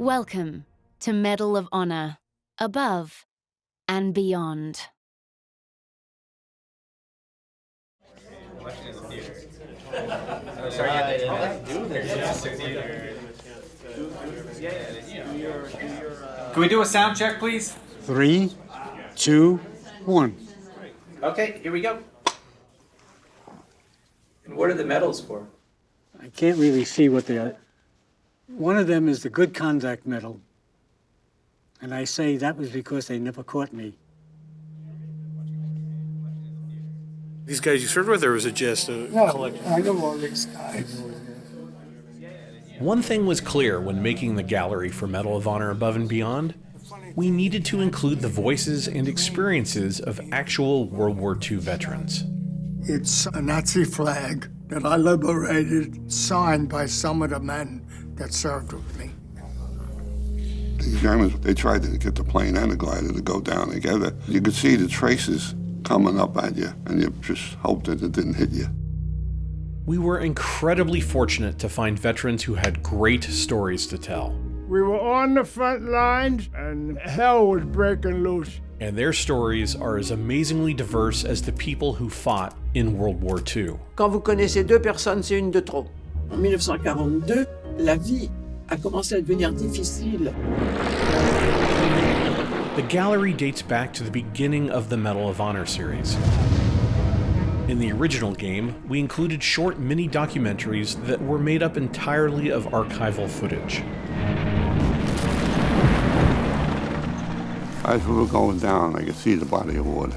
Welcome to Medal of Honor, above and beyond. Can we do a sound check, please? 3, 2, 1. Okay, here we go. And what are the medals for? I can't really see what they are. One of them is the Good Conduct Medal. And I say that was because they never caught me. These guys you served with, or was it just a collection? I know all these guys. One thing was clear when making the gallery for Medal of Honor Above and Beyond. We needed to include the voices and experiences of actual World War II veterans. It's a Nazi flag that I liberated, signed by some of the men that served with me. The Germans, they tried to get the plane and the glider to go down together. You could see the traces coming up at you, and you just hoped that it didn't hit you. We were incredibly fortunate to find veterans who had great stories to tell. We were on the front lines, and hell was breaking loose. And their stories are as amazingly diverse as the people who fought in World War II. Quand vous connaissez deux personnes, c'est une de trop. En 1942, la vie a commencé à devenir difficile. The gallery dates back to the beginning of the Medal of Honor series. In the original game, we included short mini-documentaries that were made up entirely of archival footage. As we were going down, I could see the body of water.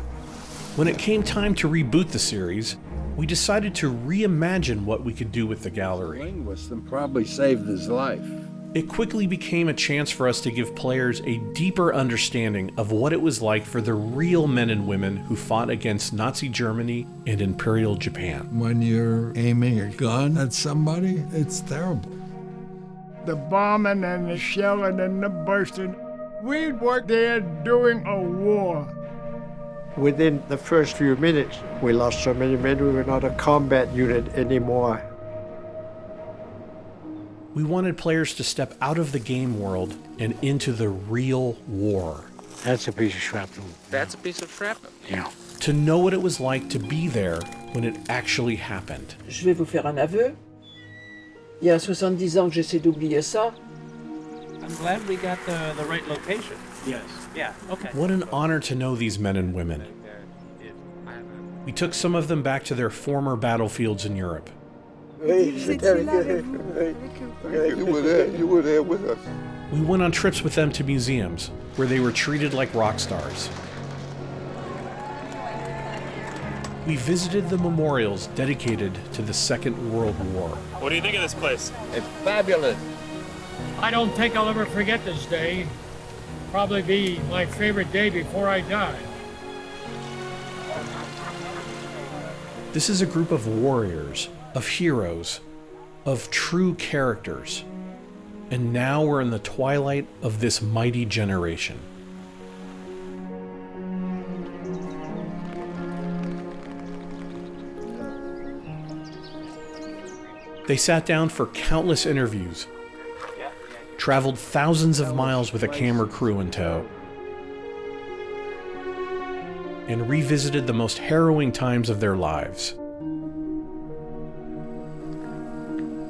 When it came time to reboot the series, we decided to reimagine what we could do with the gallery. Linguist probably saved his life. It quickly became a chance for us to give players a deeper understanding of what it was like for the real men and women who fought against Nazi Germany and Imperial Japan. When you're aiming a gun at somebody, it's terrible. The bombing and the shelling and the bursting. We were there during a war. Within the first few minutes, we lost so many men, we were not a combat unit anymore. We wanted players to step out of the game world and into the real war. That's a piece of shrapnel. That's a piece of shrapnel. Yeah. To know what it was like to be there when it actually happened. Je vais vous faire un aveu. Il y a 70 ans que j'essaie d'oublier ça. I'm glad we got the right location. Yes. Yeah, okay. What an honor to know these men and women. We took some of them back to their former battlefields in Europe. You were there with us. We went on trips with them to museums, where they were treated like rock stars. We visited the memorials dedicated to the Second World War. What do you think of this place? It's fabulous. I don't think I'll ever forget this day. Probably be my favorite day before I die. This is a group of warriors, of heroes, of true characters. And now we're in the twilight of this mighty generation. They sat down for countless interviews, traveled thousands of miles with a camera crew in tow, and revisited the most harrowing times of their lives.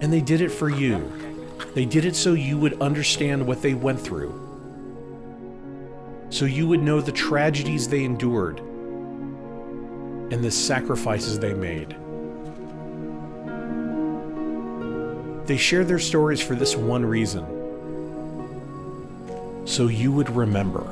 And they did it for you. They did it so you would understand what they went through, so you would know the tragedies they endured and the sacrifices they made. They share their stories for this one reason: so you would remember.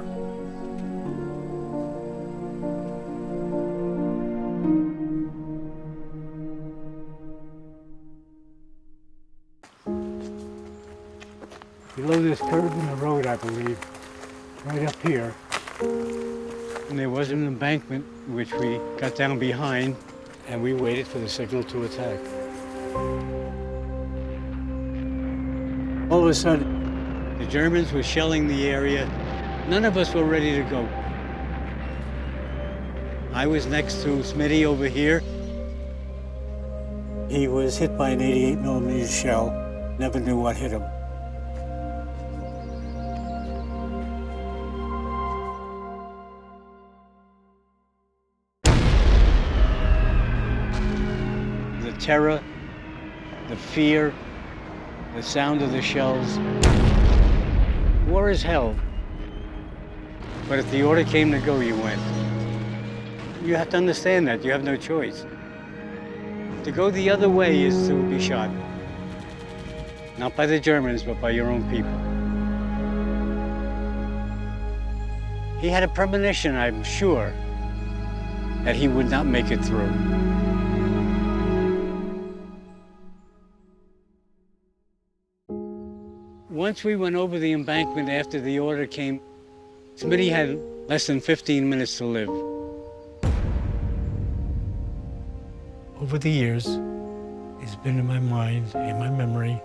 Below this curve in the road, I believe, right up here. And there was an embankment, which we got down behind, and we waited for the signal to attack. All of a sudden, the Germans were shelling the area. None of us were ready to go. I was next to Smitty over here. He was hit by an 88 millimeter shell. Never knew what hit him. terror, the fear, the sound of the shells. War is hell. But if the order came to go, you went. You have to understand that. You have no choice. To go the other way is to be shot. Not by the Germans, but by your own people. He had a premonition, I'm sure, that he would not make it through. Once we went over the embankment after the order came, Smitty had less than 15 minutes to live. Over the years, he's been in my mind, in my memory.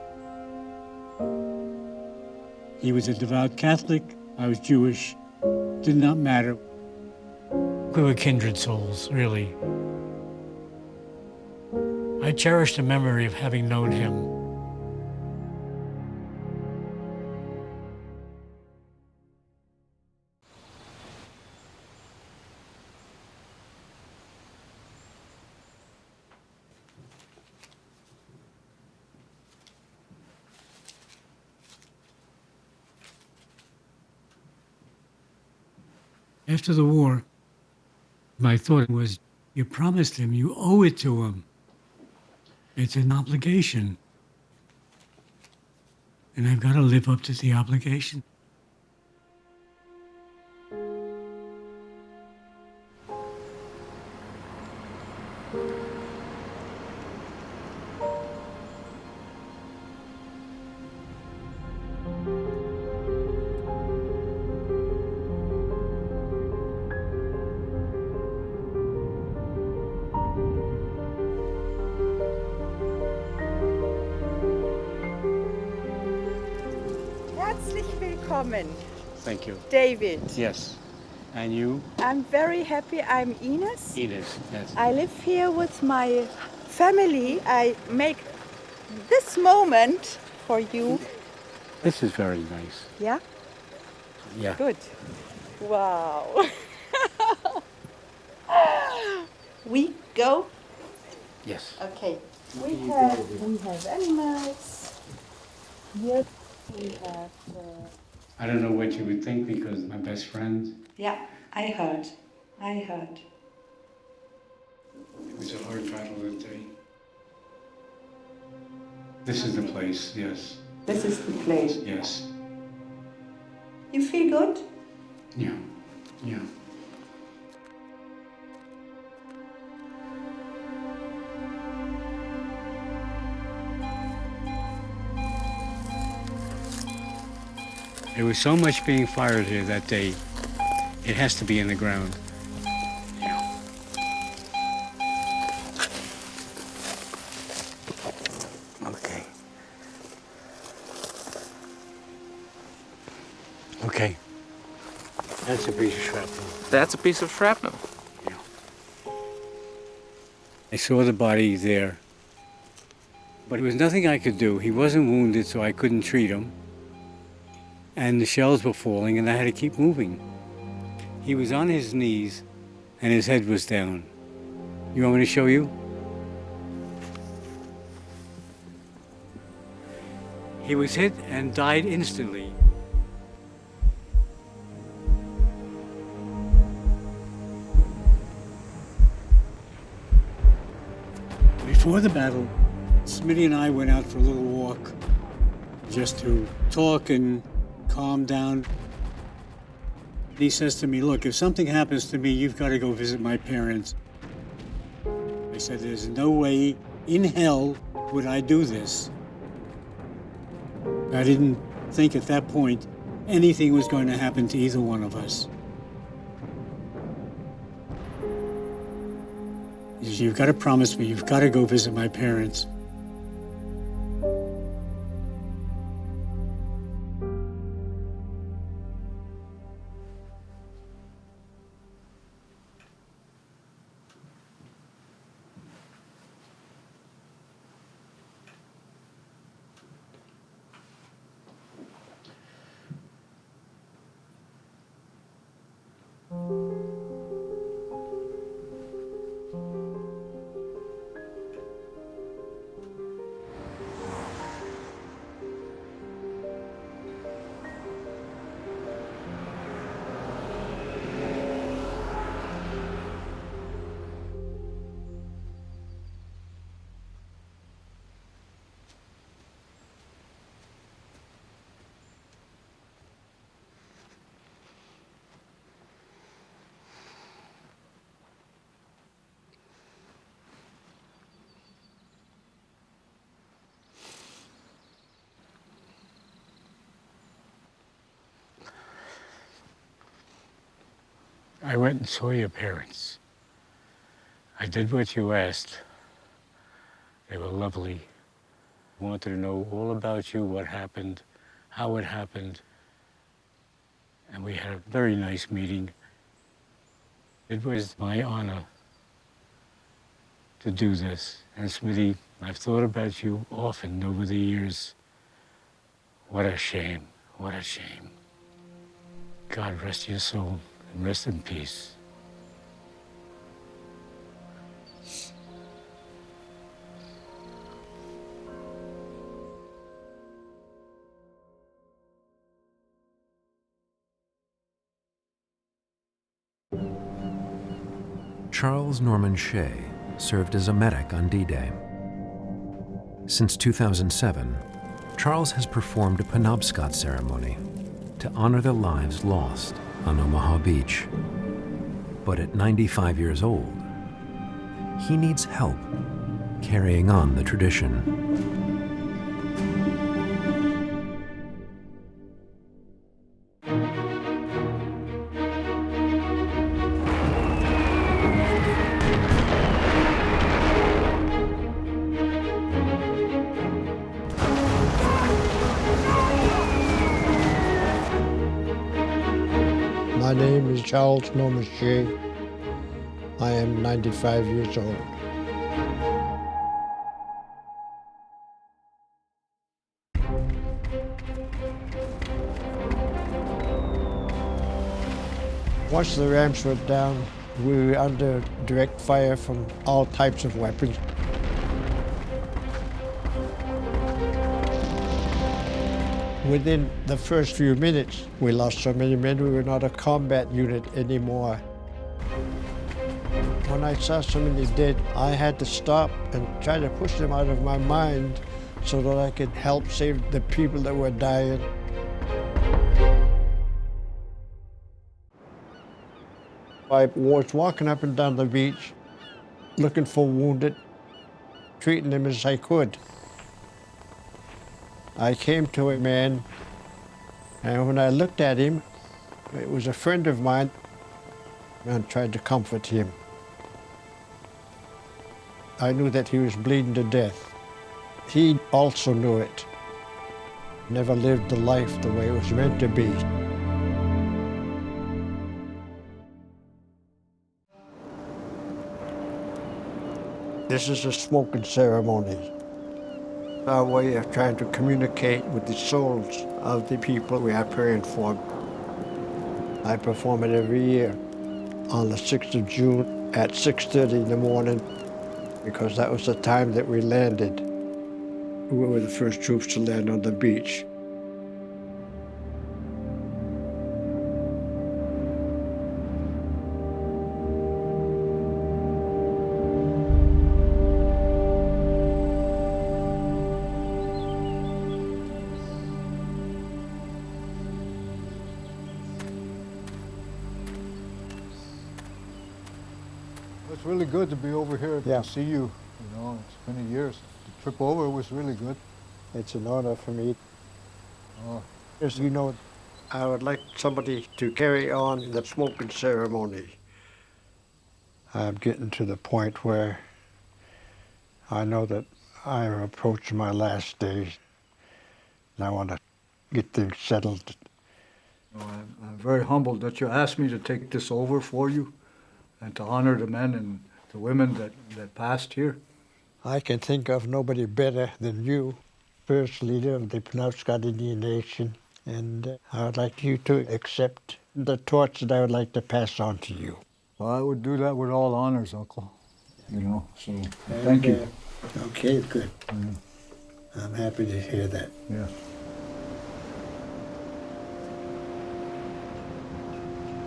He was a devout Catholic, I was Jewish, did not matter. We were kindred souls, really. I cherish the memory of having known him. After the war, my thought was, you promised him, you owe it to him. It's an obligation. And I've got to live up to the obligation. Herzlich willkommen, Thank you. David. Yes. And you? I'm very happy. I'm Ines. Ines, yes. I live here with my family. I make this moment for you. This is very nice. Yeah? Yeah. Good. Wow. We go? Yes. Okay. We have animals. Here we have... I don't know what you would think because my best friend. Yeah, I heard. It was a hard battle that day. This is the place, yes. This is the place. Yes. You feel good? Yeah. Yeah. There was so much being fired here that day. It has to be in the ground. Yeah. Okay. Okay. That's a piece of shrapnel. That's a piece of shrapnel. I saw the body there. But there was nothing I could do. He wasn't wounded, so I couldn't treat him. And the shells were falling, and I had to keep moving. He was on his knees, and his head was down. You want me to show you? He was hit and died instantly. Before the battle, Smitty and I went out for a little walk just to talk and calm down. He says to me, look, if something happens to me, you've got to go visit my parents. I said, there's no way in hell would I do this. I didn't think at that point anything was going to happen to either one of us. He says, you've got to promise me, you've got to go visit my parents. I went and saw your parents. I did what you asked. They were lovely. Wanted to know all about you, what happened, how it happened. And we had a very nice meeting. It was my honor to do this. And Smitty, I've thought about you often over the years. What a shame, what a shame. God rest your soul and rest in peace. Charles Norman Shea served as a medic on D-Day. Since 2007, Charles has performed a Penobscot ceremony to honor the lives lost on Omaha Beach. But at 95 years old, he needs help carrying on the tradition. My name is Charles Norman Shea. I am 95 years old. Once the ramps went down, we were under direct fire from all types of weapons. Within the first few minutes, we lost so many men, we were not a combat unit anymore. When I saw so many dead, I had to stop and try to push them out of my mind so that I could help save the people that were dying. I was walking up and down the beach, looking for wounded, treating them as I could. I came to a man, and when I looked at him, it was a friend of mine, and tried to comfort him. I knew that he was bleeding to death. He also knew it. Never lived the life the way it was meant to be. This is a smoking ceremony. Our way of trying to communicate with the souls of the people we are praying for. I perform it every year on the 6th of June at 6:30 in the morning because that was the time that we landed. We were the first troops to land on the beach. It's really good to be over here to see you. You know, it's been years. The trip over was really good. It's an honor for me. Oh. As you know, I would like somebody to carry on the smoking ceremony. I'm getting to the point where I know that I am approaching my last days, and I want to get things settled. I'm very humbled that you asked me to take this over for you and to honor the men and the women that passed here. I can think of nobody better than you, first leader of the Penobscot Indian Nation, and I would like you to accept the torch that I would like to pass on to you. Well, I would do that with all honors, Uncle. You know, so thank you. Okay, good. I'm happy to hear that. Yeah.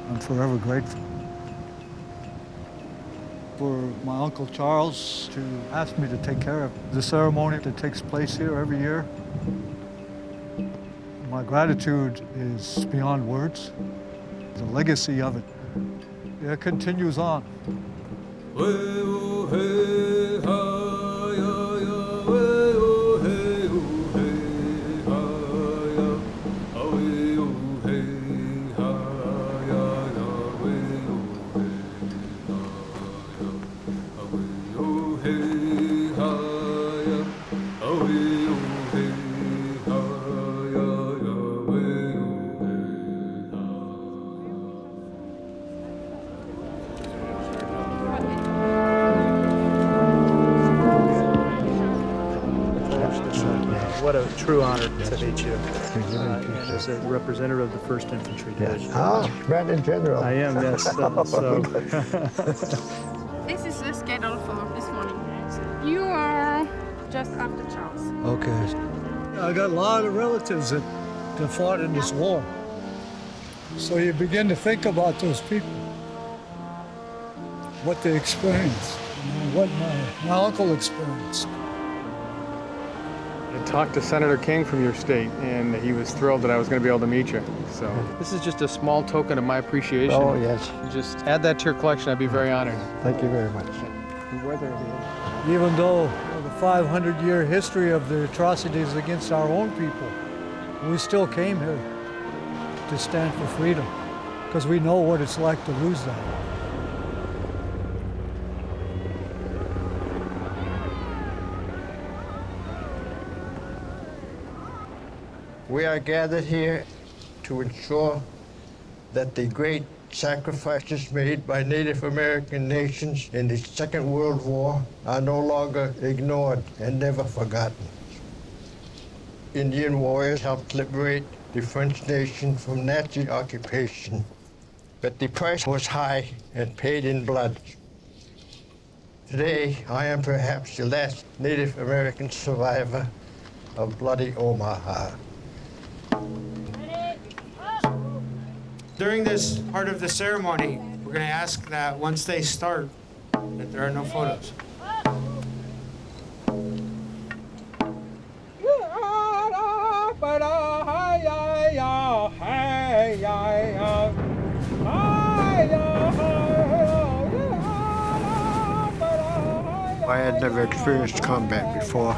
I'm forever grateful for my Uncle Charles to ask me to take care of the ceremony that takes place here every year. My gratitude is beyond words. The legacy of it continues on. What a true honor to meet you. As a representative of the 1st Infantry Division. Ah, Brandon General. I am, yes. This is the schedule for this morning. You are just after Charles. Okay. I got a lot of relatives that fought in this war. So you begin to think about those people, what they experienced, what my uncle experienced. I talked to Senator King from your state, and he was thrilled that I was going to be able to meet you. So this is just a small token of my appreciation. Oh, yes. Just add that to your collection. I'd be very honored. Thank you very much. Even though the 500-year history of the atrocities against our own people, we still came here to stand for freedom, because we know what it's like to lose that. We are gathered here to ensure that the great sacrifices made by Native American nations in the Second World War are no longer ignored and never forgotten. Indian warriors helped liberate the French nation from Nazi occupation, but the price was high and paid in blood. Today, I am perhaps the last Native American survivor of bloody Omaha. During this part of the ceremony, we're going to ask that once they start, that there are no photos. I had never experienced combat before.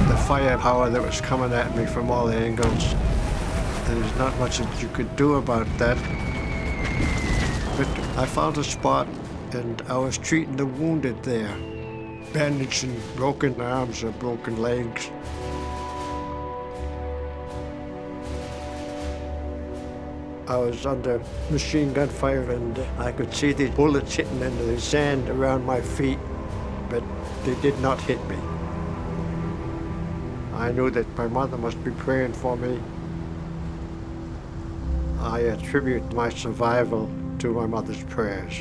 The firepower that was coming at me from all angles, there's not much that you could do about that. But I found a spot, and I was treating the wounded there, bandaging broken arms or broken legs. I was under machine gun fire, and I could see the bullets hitting into the sand around my feet, but they did not hit me. I knew that my mother must be praying for me. I attribute my survival to my mother's prayers.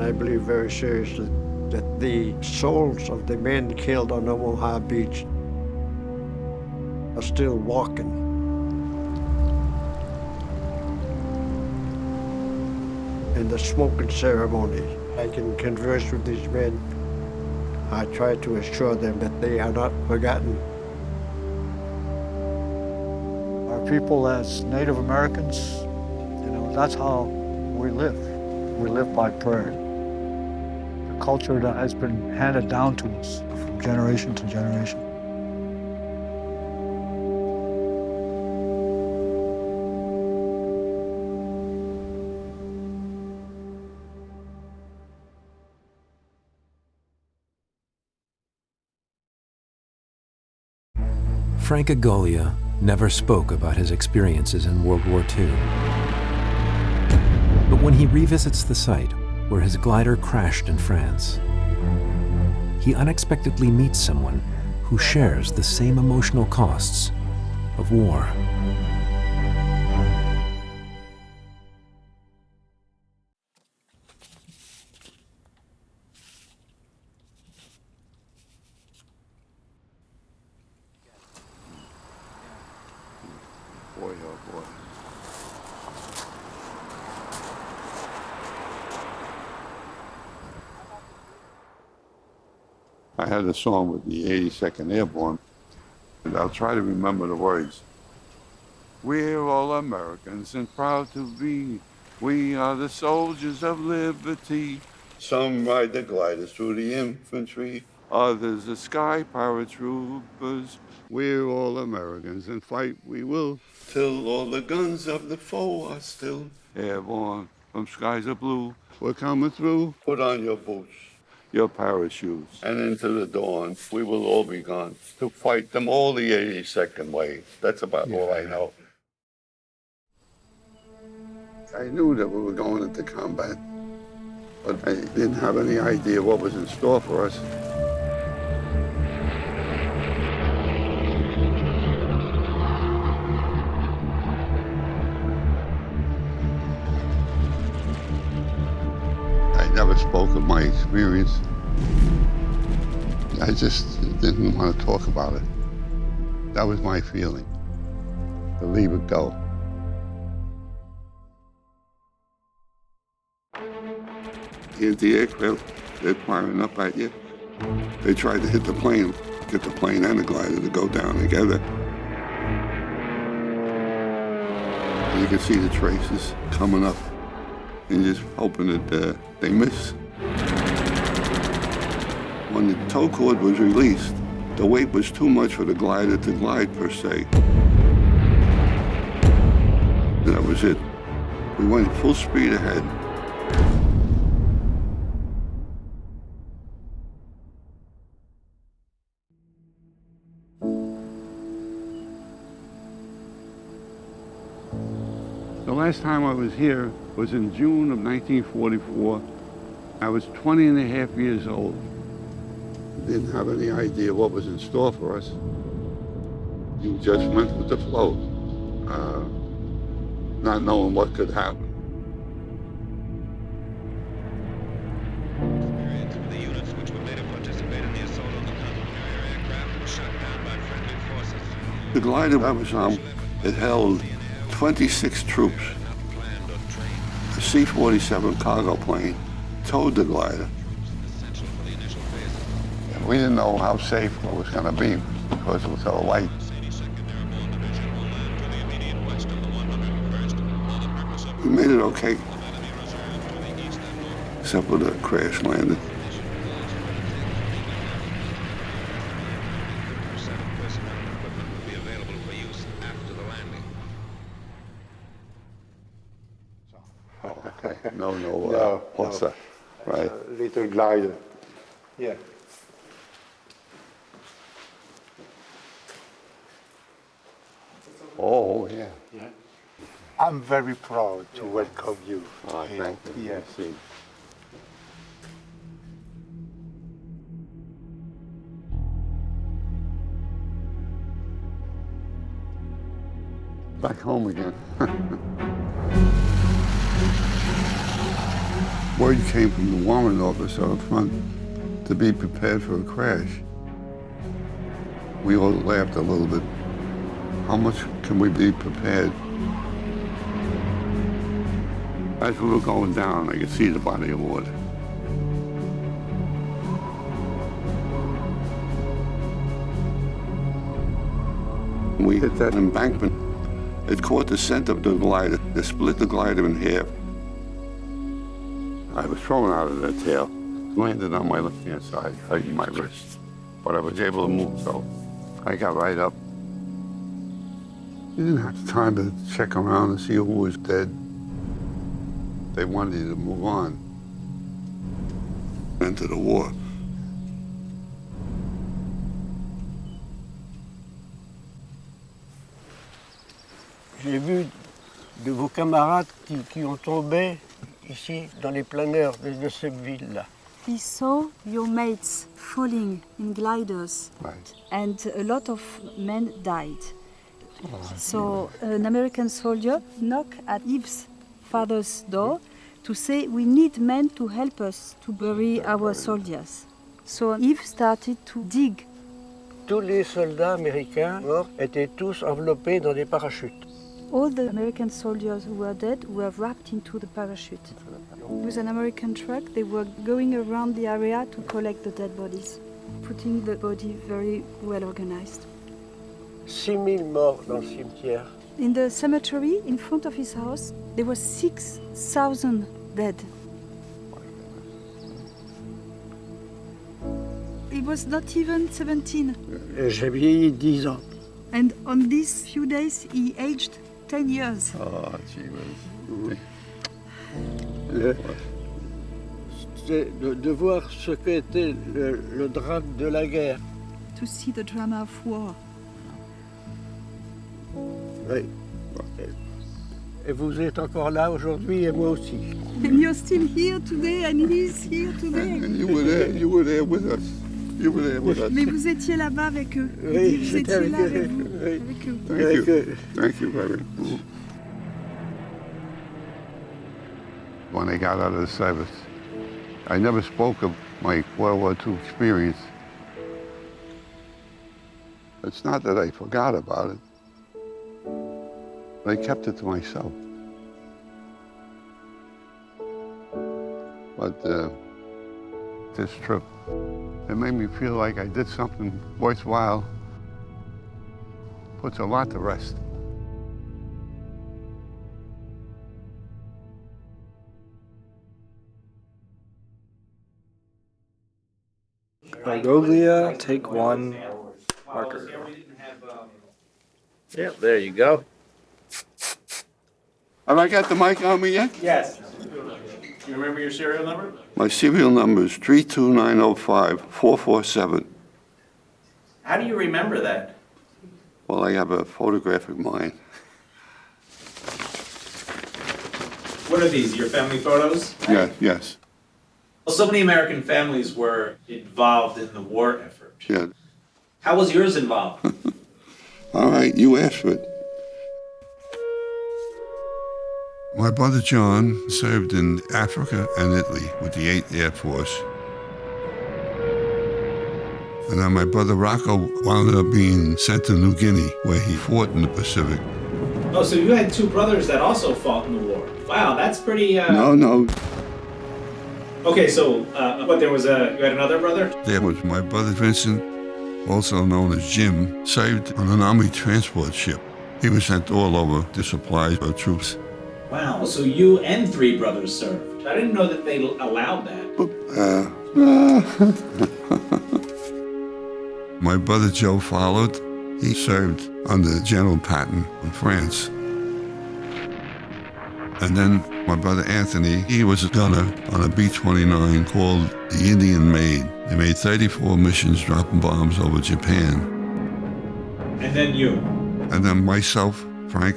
I believe very seriously that the souls of the men killed on Omaha Beach are still walking. In the smoking ceremony, I can converse with these men. I try to assure them that they are not forgotten. Our people as Native Americans, that's how we live. We live by prayer. A culture that has been handed down to us from generation to generation. Frank Agoglia never spoke about his experiences in World War II. But when he revisits the site where his glider crashed in France, he unexpectedly meets someone who shares the same emotional costs of war. Boy, oh boy. I had a song with the 82nd Airborne, and I'll try to remember the words. We're all Americans and proud to be. We are the soldiers of liberty. Some ride the gliders through the infantry, others the sky paratroopers. We're all Americans and fight we will till all the guns of the foe are still airborne. from skies of blue. We're coming through. Put on your boots, your parachutes, and into the dawn we will all be gone to fight them all the 82nd way. That's about all I know. I knew that we were going into combat, but I didn't have any idea what was in store for us. I never spoke of my experience. I just didn't want to talk about it. That was my feeling, to leave it go. The anti-aircraft, they're firing up at you. They tried to hit the plane, get the plane and the glider to go down together. And you can see the traces coming up, and just hoping that they miss. When the tow cord was released, the weight was too much for the glider to glide per se. That was it. We went full speed ahead. The last time I was here was in June of 1944. I was 20 and a half years old. Didn't have any idea what was in store for us. You just went with the flow, not knowing what could happen. The units which would later participate in the assault on the Cotton Carrier aircraft were shot down by friendly forces. The glider I was on, it held 26 troops. A C-47 cargo plane towed the glider. And we didn't know how safe it was going to be because it was so light. We made it okay, except for the crash landing. No, what's that? Right. Little glider. Yeah. Oh, yeah. Yeah. I'm very proud to welcome you. Oh, thank you. Yes. Back home again. Word came from the warrant officer up front to be prepared for a crash. We all laughed a little bit. How much can we be prepared? As we were going down, I could see the body of water. We hit that embankment. It caught the center of the glider. It split the glider in half. I was thrown out of that tail, landed on my left-hand side, hurting my wrist. But I was able to move, so I got right up. You didn't have time to check around and see who was dead. They wanted you to move on into the war. J'ai vu de vos camarades qui ont tombé ici dans les planeurs de cette ville-là. We saw your mates falling in gliders, Right. and a lot of men died. So an American soldier knocked at Yves' father's door to say, we need men to help us to bury our soldiers. So Yves started to dig. Tous les soldats américains morts étaient tous enveloppés dans des parachutes. All the American soldiers who were dead were wrapped into the parachute. With an American truck, they were going around the area to collect the dead bodies, putting the body very well organized. 6000 morts dans le cimetière. In the cemetery in front of his house, there were 6,000 dead. He was not even 17. J'ai vieilli 10 ans. And on these few days, he aged 10 years. Oh, gee whiz. C'est de voir ce qu'était le drame de la guerre. To see the drama of war. Oui. Et vous êtes encore là aujourd'hui, et moi aussi. And you're still here today, and he's here today. And you were there with us. You were there with us. Mais vous étiez là-bas avec eux. Oui, Vous étiez là avec vous. oui. Avec eux. Thank you. Thank you very much. When I got out of the service, I never spoke of my World War II experience. It's not that I forgot about it. I kept it to myself. But this trip, it made me feel like I did something worthwhile. Puts a lot to rest. Magnolia, take one, marker. Yeah, there you go. Have I got the mic on me yet? Yes. Do you remember your serial number? My serial number is 32905-447. How do you remember that? Well, I have a photographic mind. What are these, your family photos? Yeah, yes. Well, so many American families were involved in the war effort. Yeah. How was yours involved? All right, you asked for it. My brother John served in Africa and Italy with the 8th Air Force. And then my brother Rocco wound up being sent to New Guinea, where he fought in the Pacific. Oh, so you had two brothers that also fought in the war. Wow, that's pretty, No. Okay, so, you had another brother? There was my brother Vincent, also known as Jim, served on an Army transport ship. He was sent all over to supply our troops. Wow, so you and three brothers served. I didn't know that they allowed that. My brother Joe followed. He served under General Patton in France. And then my brother Anthony, he was a gunner on a B-29 called the Indian Maid. They made 34 missions dropping bombs over Japan. And then you. And then myself, Frank,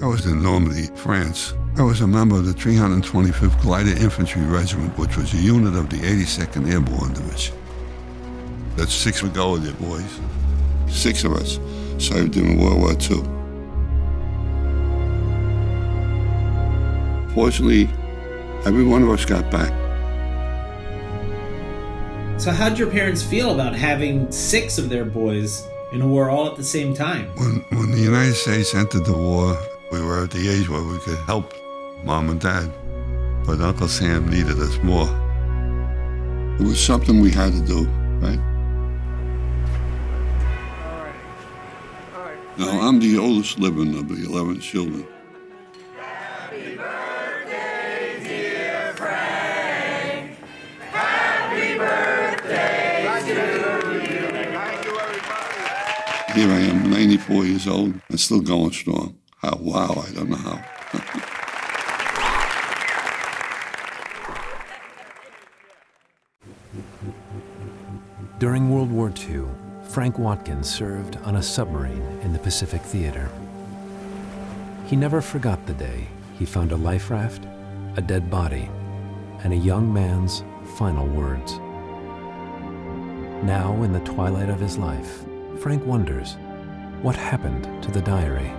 I was in Normandy, France. I was a member of the 325th Glider Infantry Regiment, which was a unit of the 82nd Airborne Division. That's 6 we go with it, boys. 6 of us served in World War II. Fortunately, every one of us got back. So how'd your parents feel about having 6 of their boys in a war all at the same time? When the United States entered the war, we were at the age where we could help Mom and Dad, but Uncle Sam needed us more. It was something we had to do, right? Now, I'm the oldest living of the 11 children. Happy birthday, dear Frank. Happy birthday to you. Here I am, 94 years old, and still going strong. How? Wow, I don't know how. During World War II, Frank Watkins served on a submarine in the Pacific Theater. He never forgot the day he found a life raft, a dead body, and a young man's final words. Now, in the twilight of his life, Frank wonders what happened to the diary.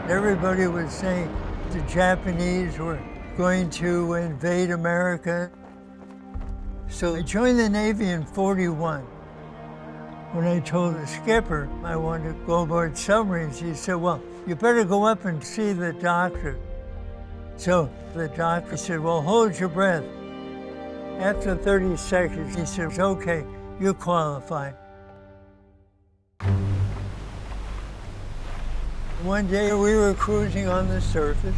Everybody was saying the Japanese were going to invade America. So I joined the Navy in '41. When I told the skipper I wanted to go aboard submarines, he said, well, you better go up and see the doctor. So the doctor said, well, hold your breath. After 30 seconds, he said, okay, you qualify. One day we were cruising on the surface.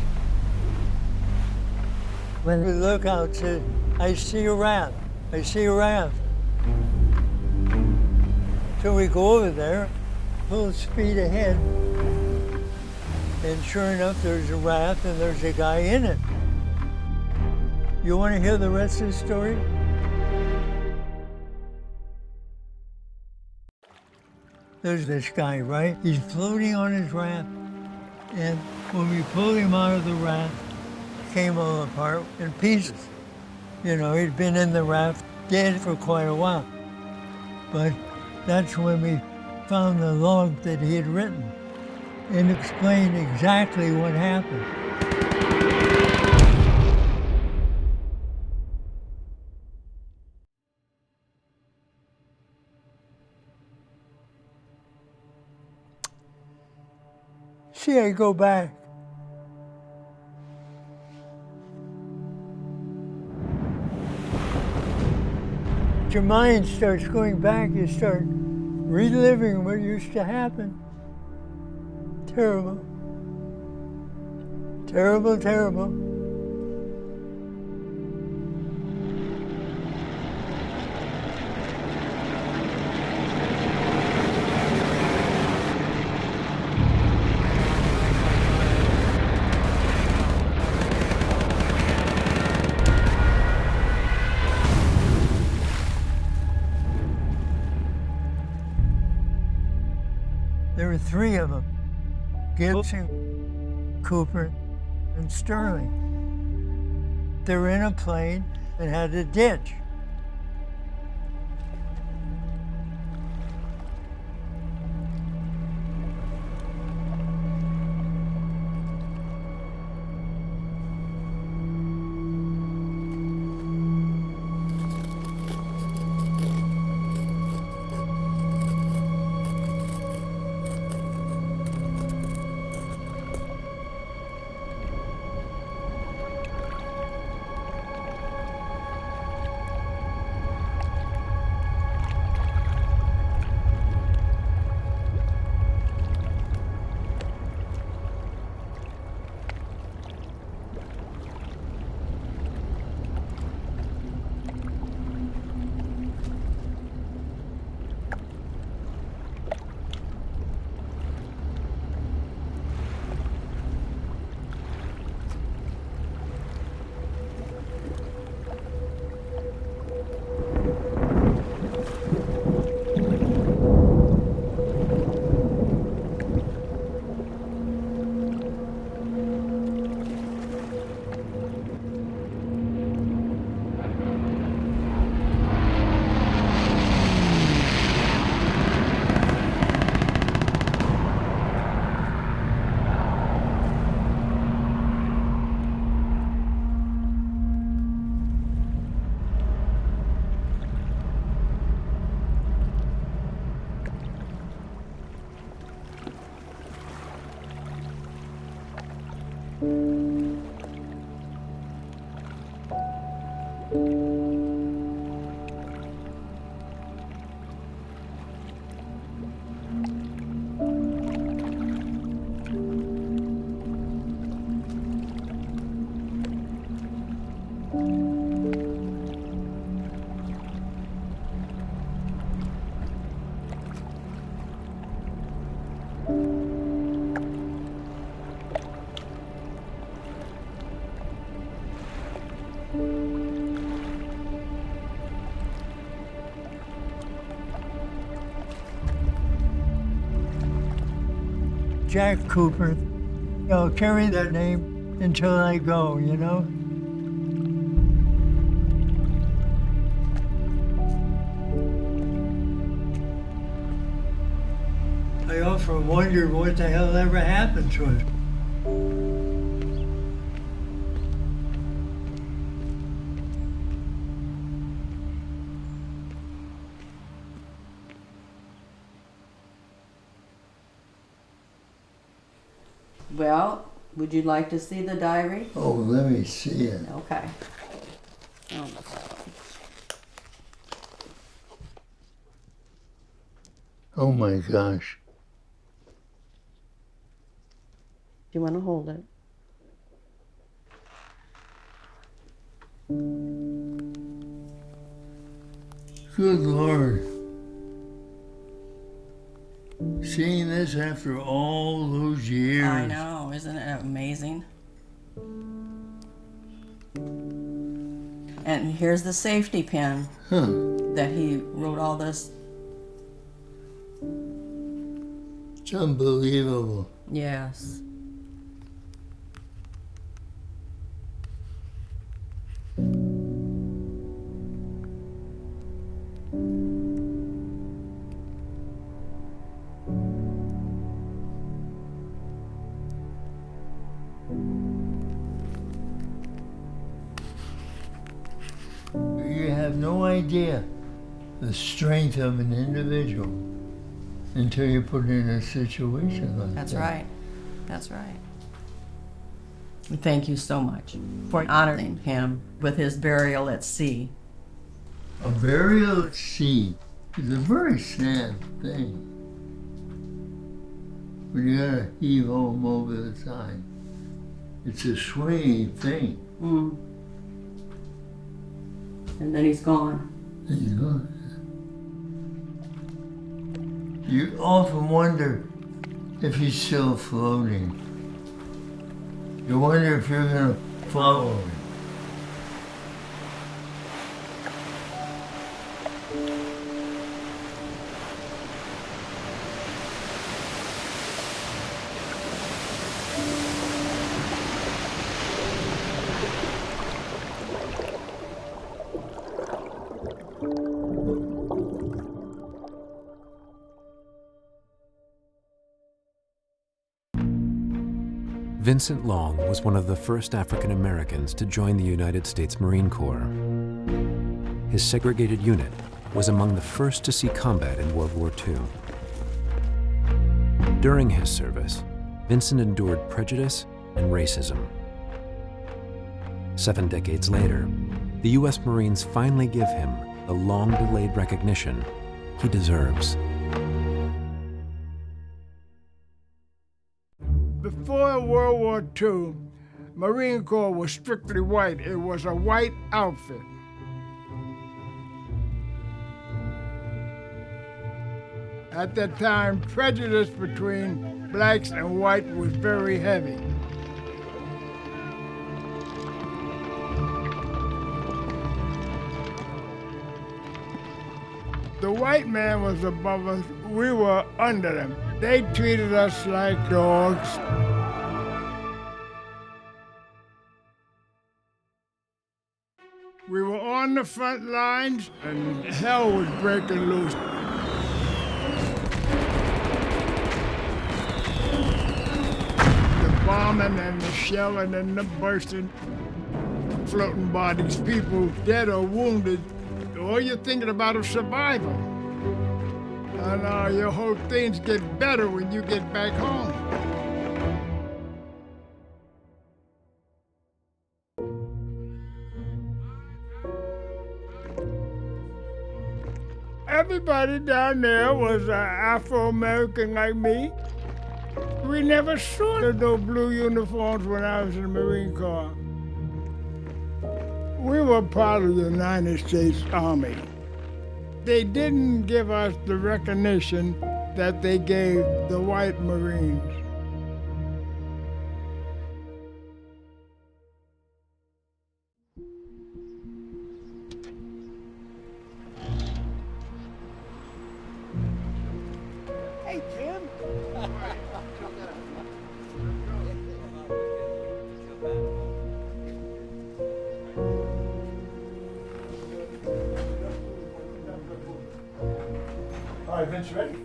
When we look out, said, I see a raft. I see a raft. So we go over there, full speed ahead. And sure enough, there's a raft and there's a guy in it. You want to hear the rest of the story? There's this guy, right? He's floating on his raft. And when we pulled him out of the raft, he came all apart in pieces. You know, he'd been in the raft dead for quite a while. But that's when we found the log that he had written and explained exactly what happened. See, I go back. Your mind starts going back, you start reliving what used to happen. Terrible. Terrible, terrible. There were three of them, Gibson, Cooper, and Sterling. They were in a plane and had a ditch. Jack Cooper. I'll carry that name until I go, you know? I often wondered what the hell ever happened to it. Well, would you like to see the diary? Oh, let me see it. Okay. Oh my gosh. Do you want to hold it? Good Lord. seeing this after all those years. I know, isn't it amazing? And here's the safety pin that he wrote all this. It's unbelievable. Yes. You have no idea the strength of an individual until you're put in a situation like That's that. right. That's right. And thank you so much for honoring him with his burial at sea. A burial at sea is a very sad thing. When you gotta heave home over the side. It's a swinging thing. Mm. And then he's gone. He's gone. You often wonder if he's still floating. You wonder if you're gonna follow him. Vincent Long was one of the first African Americans to join the United States Marine Corps. His segregated unit was among the first to see combat in World War II. During his service, Vincent endured prejudice and racism. 7 decades later, the U.S. Marines finally give him the long-delayed recognition he deserves. Before World War II, Marine Corps was strictly white. It was a white outfit. At that time, prejudice between blacks and white was very heavy. The white man was above us, we were under them. They treated us like dogs. We were on the front lines and hell was breaking loose. The bombing and the shelling and the bursting, floating bodies, people dead or wounded. All you're thinking about is survival. And your whole things get better when you get back home. Everybody down there was an Afro-American like me. We never saw no blue uniforms when I was in the Marine Corps. We were part of the United States Army. They didn't give us the recognition that they gave the white Marines. Hey, Jim. All right, Vince, ready?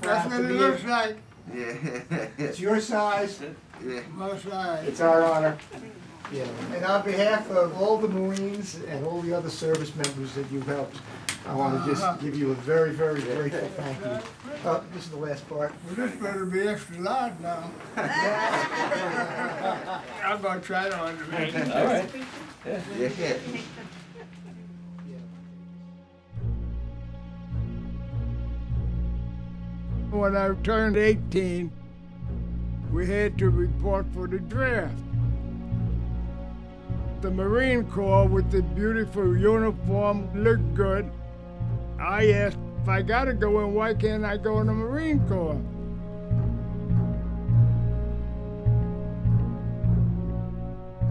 That's what it looks like. Yeah. It's your size. Yeah. My size. It's our honor. Yeah. And on behalf of all the Marines and all the other service members that you've helped, I want to just give you a very, very grateful thank you. This is the last part. Well, this better be extra large now. I'm going to try to understand it. All right. Yeah. When I turned 18, we had to report for the draft. the Marine Corps with the beautiful uniform looked good. I asked, if I gotta go in, why can't I go in the Marine Corps?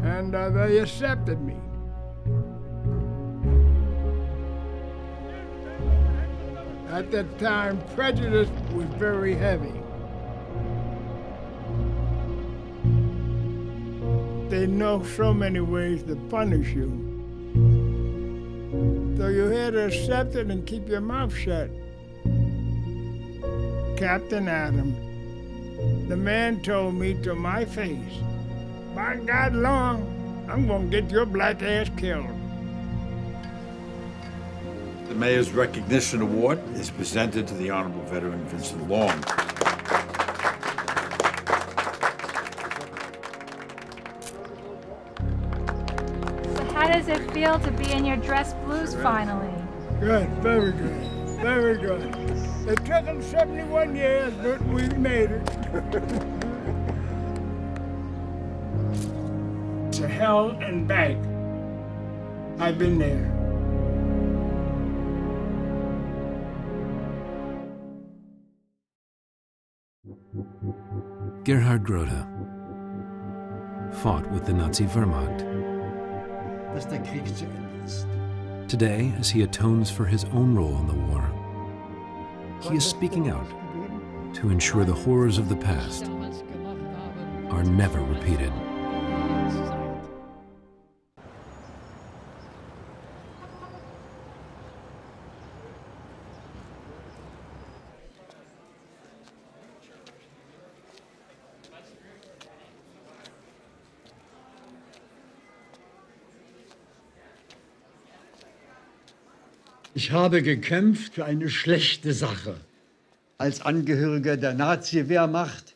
And they accepted me. At that time, prejudice was very heavy. They know so many ways to punish you. So you had to accept it and keep your mouth shut. Captain Adams, the man told me to my face, by God long, I'm gonna get your black ass killed. The Mayor's Recognition Award is presented to the Honorable Veteran Vincent Long. So how does it feel to be in your dress blues finally? Good, very good, very good. It took them 71 years, but we made it. To hell and back. I've been there. Gerhard Grote fought with the Nazi Wehrmacht. Dass der Krieg zu Ende ist. Today, as he atones for his own role in the war, he is speaking out to ensure the horrors of the past are never repeated. Ich habe gekämpft für eine schlechte Sache. Als Angehöriger der Nazi-Wehrmacht.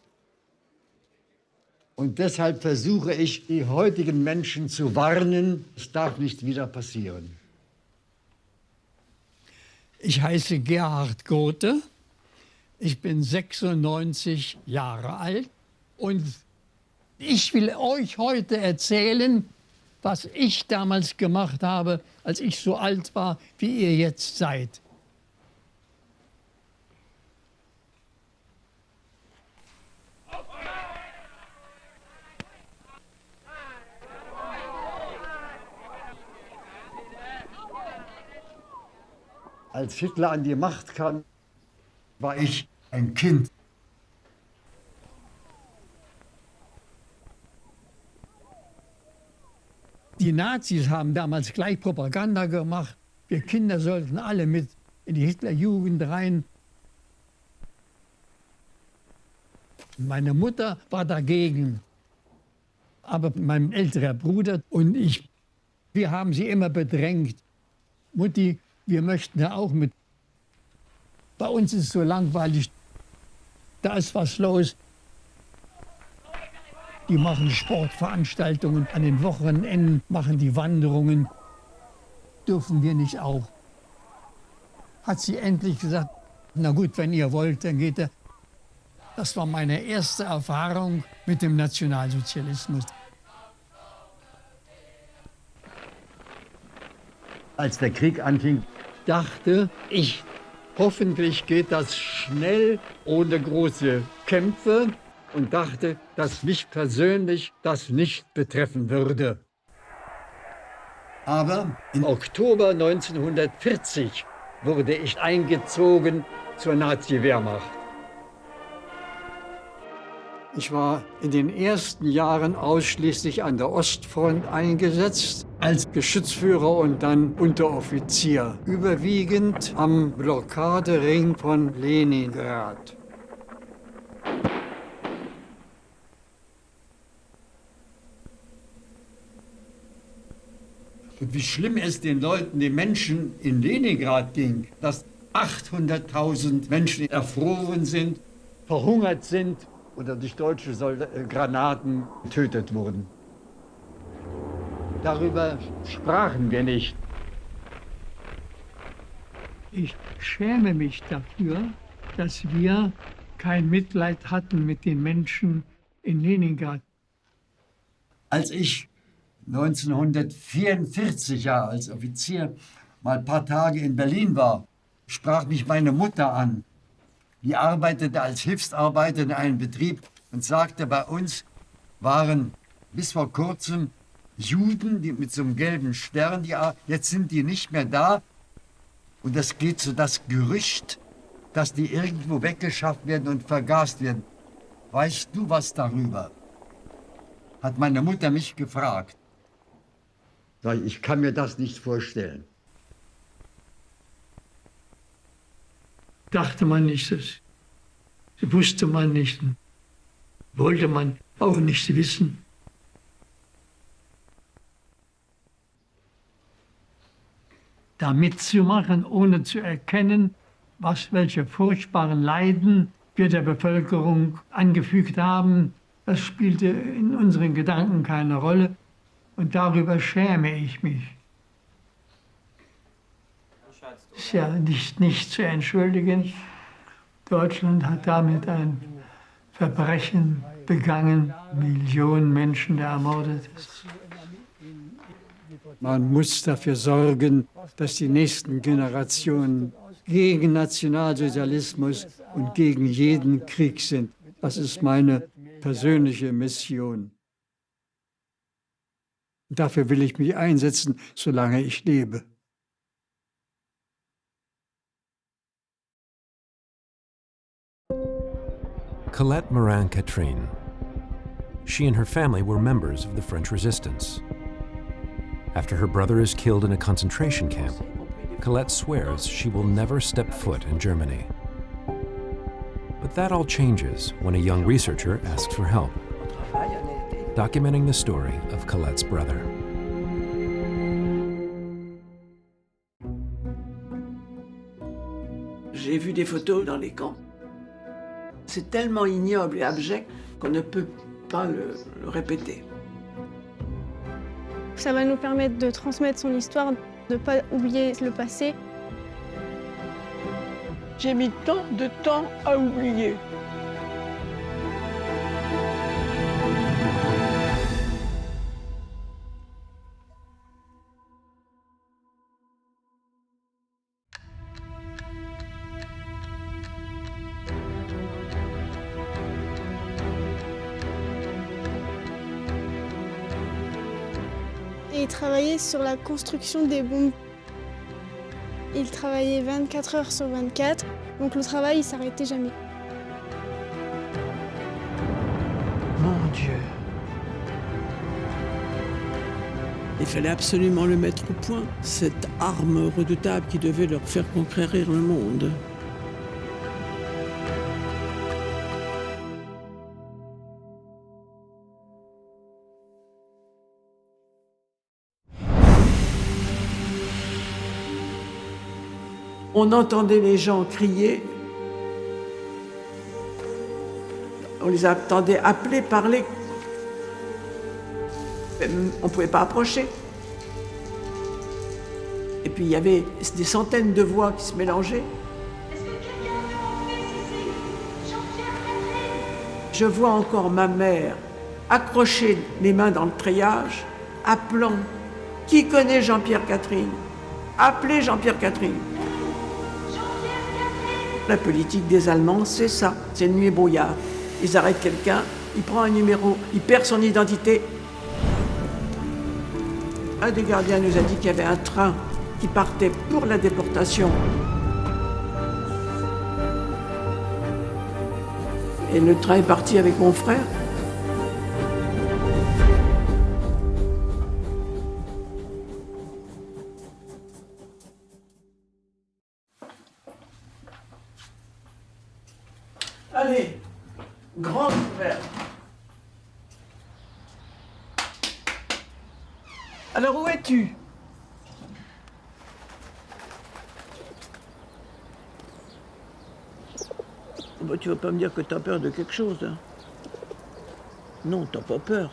Und deshalb versuche ich, die heutigen Menschen zu warnen, es darf nicht wieder passieren. Ich heiße Gerhard Grote. Ich bin 96 Jahre alt. Und ich will euch heute erzählen, was ich damals gemacht habe, als ich so alt war, wie ihr jetzt seid. Als Hitler an die Macht kam, war ich ein Kind. Die Nazis haben damals gleich Propaganda gemacht. Wir Kinder sollten alle mit in die Hitlerjugend rein. Meine Mutter war dagegen. Aber mein älterer Bruder und ich, wir haben sie immer bedrängt. Mutti, wir möchten ja auch mit. Bei uns ist es so langweilig. Da ist was los. Die machen Sportveranstaltungen, an den Wochenenden machen die Wanderungen. Dürfen wir nicht auch? Hat sie endlich gesagt, na gut, wenn ihr wollt, dann geht er. Das war meine erste Erfahrung mit dem Nationalsozialismus. Als der Krieg anfing, dachte ich, hoffentlich geht das schnell, ohne große Kämpfe. Und dachte, dass mich persönlich das nicht betreffen würde. Aber im Oktober 1940 wurde ich eingezogen zur Nazi-Wehrmacht. Ich war in den ersten Jahren ausschließlich an der Ostfront eingesetzt, als Geschützführer und dann Unteroffizier, überwiegend am Blockadering von Leningrad. Und wie schlimm es den Leuten, den Menschen in Leningrad ging, dass 800.000 Menschen erfroren sind, verhungert sind oder durch deutsche Granaten getötet wurden. Darüber sprachen wir nicht. Ich schäme mich dafür, dass wir kein Mitleid hatten mit den Menschen in Leningrad. Als ich 1944 ja als Offizier mal ein paar Tage in Berlin war, sprach mich meine Mutter an. Die arbeitete als Hilfsarbeiter in einem Betrieb und sagte, bei uns waren bis vor kurzem Juden, die mit so einem gelben Stern, jetzt sind die nicht mehr da. Und es geht so das Gerücht, dass die irgendwo weggeschafft werden und vergast werden. Weißt du was darüber? Hat meine Mutter mich gefragt. Sag ich kann mir das nicht vorstellen. Dachte man nicht, das wusste man nicht, wollte man auch nicht wissen. Da mitzumachen, ohne zu erkennen, welche furchtbaren Leiden wir der Bevölkerung angefügt haben, das spielte in unseren Gedanken keine Rolle und darüber schäme ich mich. Ist ja nicht zu entschuldigen. Deutschland hat damit ein Verbrechen begangen, Millionen Menschen ermordet. Man muss dafür sorgen, dass die nächsten Generationen gegen Nationalsozialismus und gegen jeden Krieg sind. Das ist meine persönliche Mission. Dafür will ich mich einsetzen, solange ich lebe. Colette Morin-Catherine. She and her family were members of the French resistance. After her brother is killed in a concentration camp, Colette swears she will never step foot in Germany. But that all changes when a young researcher asks for help, documenting the story of Colette's brother. J'ai vu des photos dans les camps. C'est tellement ignoble et abject qu'on ne peut pas le répéter. Ça va nous permettre de transmettre son histoire, de ne pas oublier le passé. J'ai mis tant de temps à oublier. Et il travaillait sur la construction des bombes. Il travaillait 24 heures sur 24, donc le travail, il s'arrêtait jamais. Mon Dieu. Il fallait absolument le mettre au point, cette arme redoutable qui devait leur faire conquérir le monde. On entendait les gens crier, on les entendait appeler, parler. On ne pouvait pas approcher. Et puis il y avait des centaines de voix qui se mélangeaient. Je vois encore ma mère accrocher les mains dans le treillage, appelant « Qui connaît Jean-Pierre Catherine ?» Appelez Jean-Pierre Catherine. La politique des Allemands, c'est ça, c'est nuit et brouillard. Ils arrêtent quelqu'un, il prend un numéro, il perd son identité. Un des gardiens nous a dit qu'il y avait un train qui partait pour la déportation. Et le train est parti avec mon frère. Allez, grande ouverte. Alors où es-tu? Bah, tu vas pas me dire que t'as peur de quelque chose, hein? Non, t'as pas peur.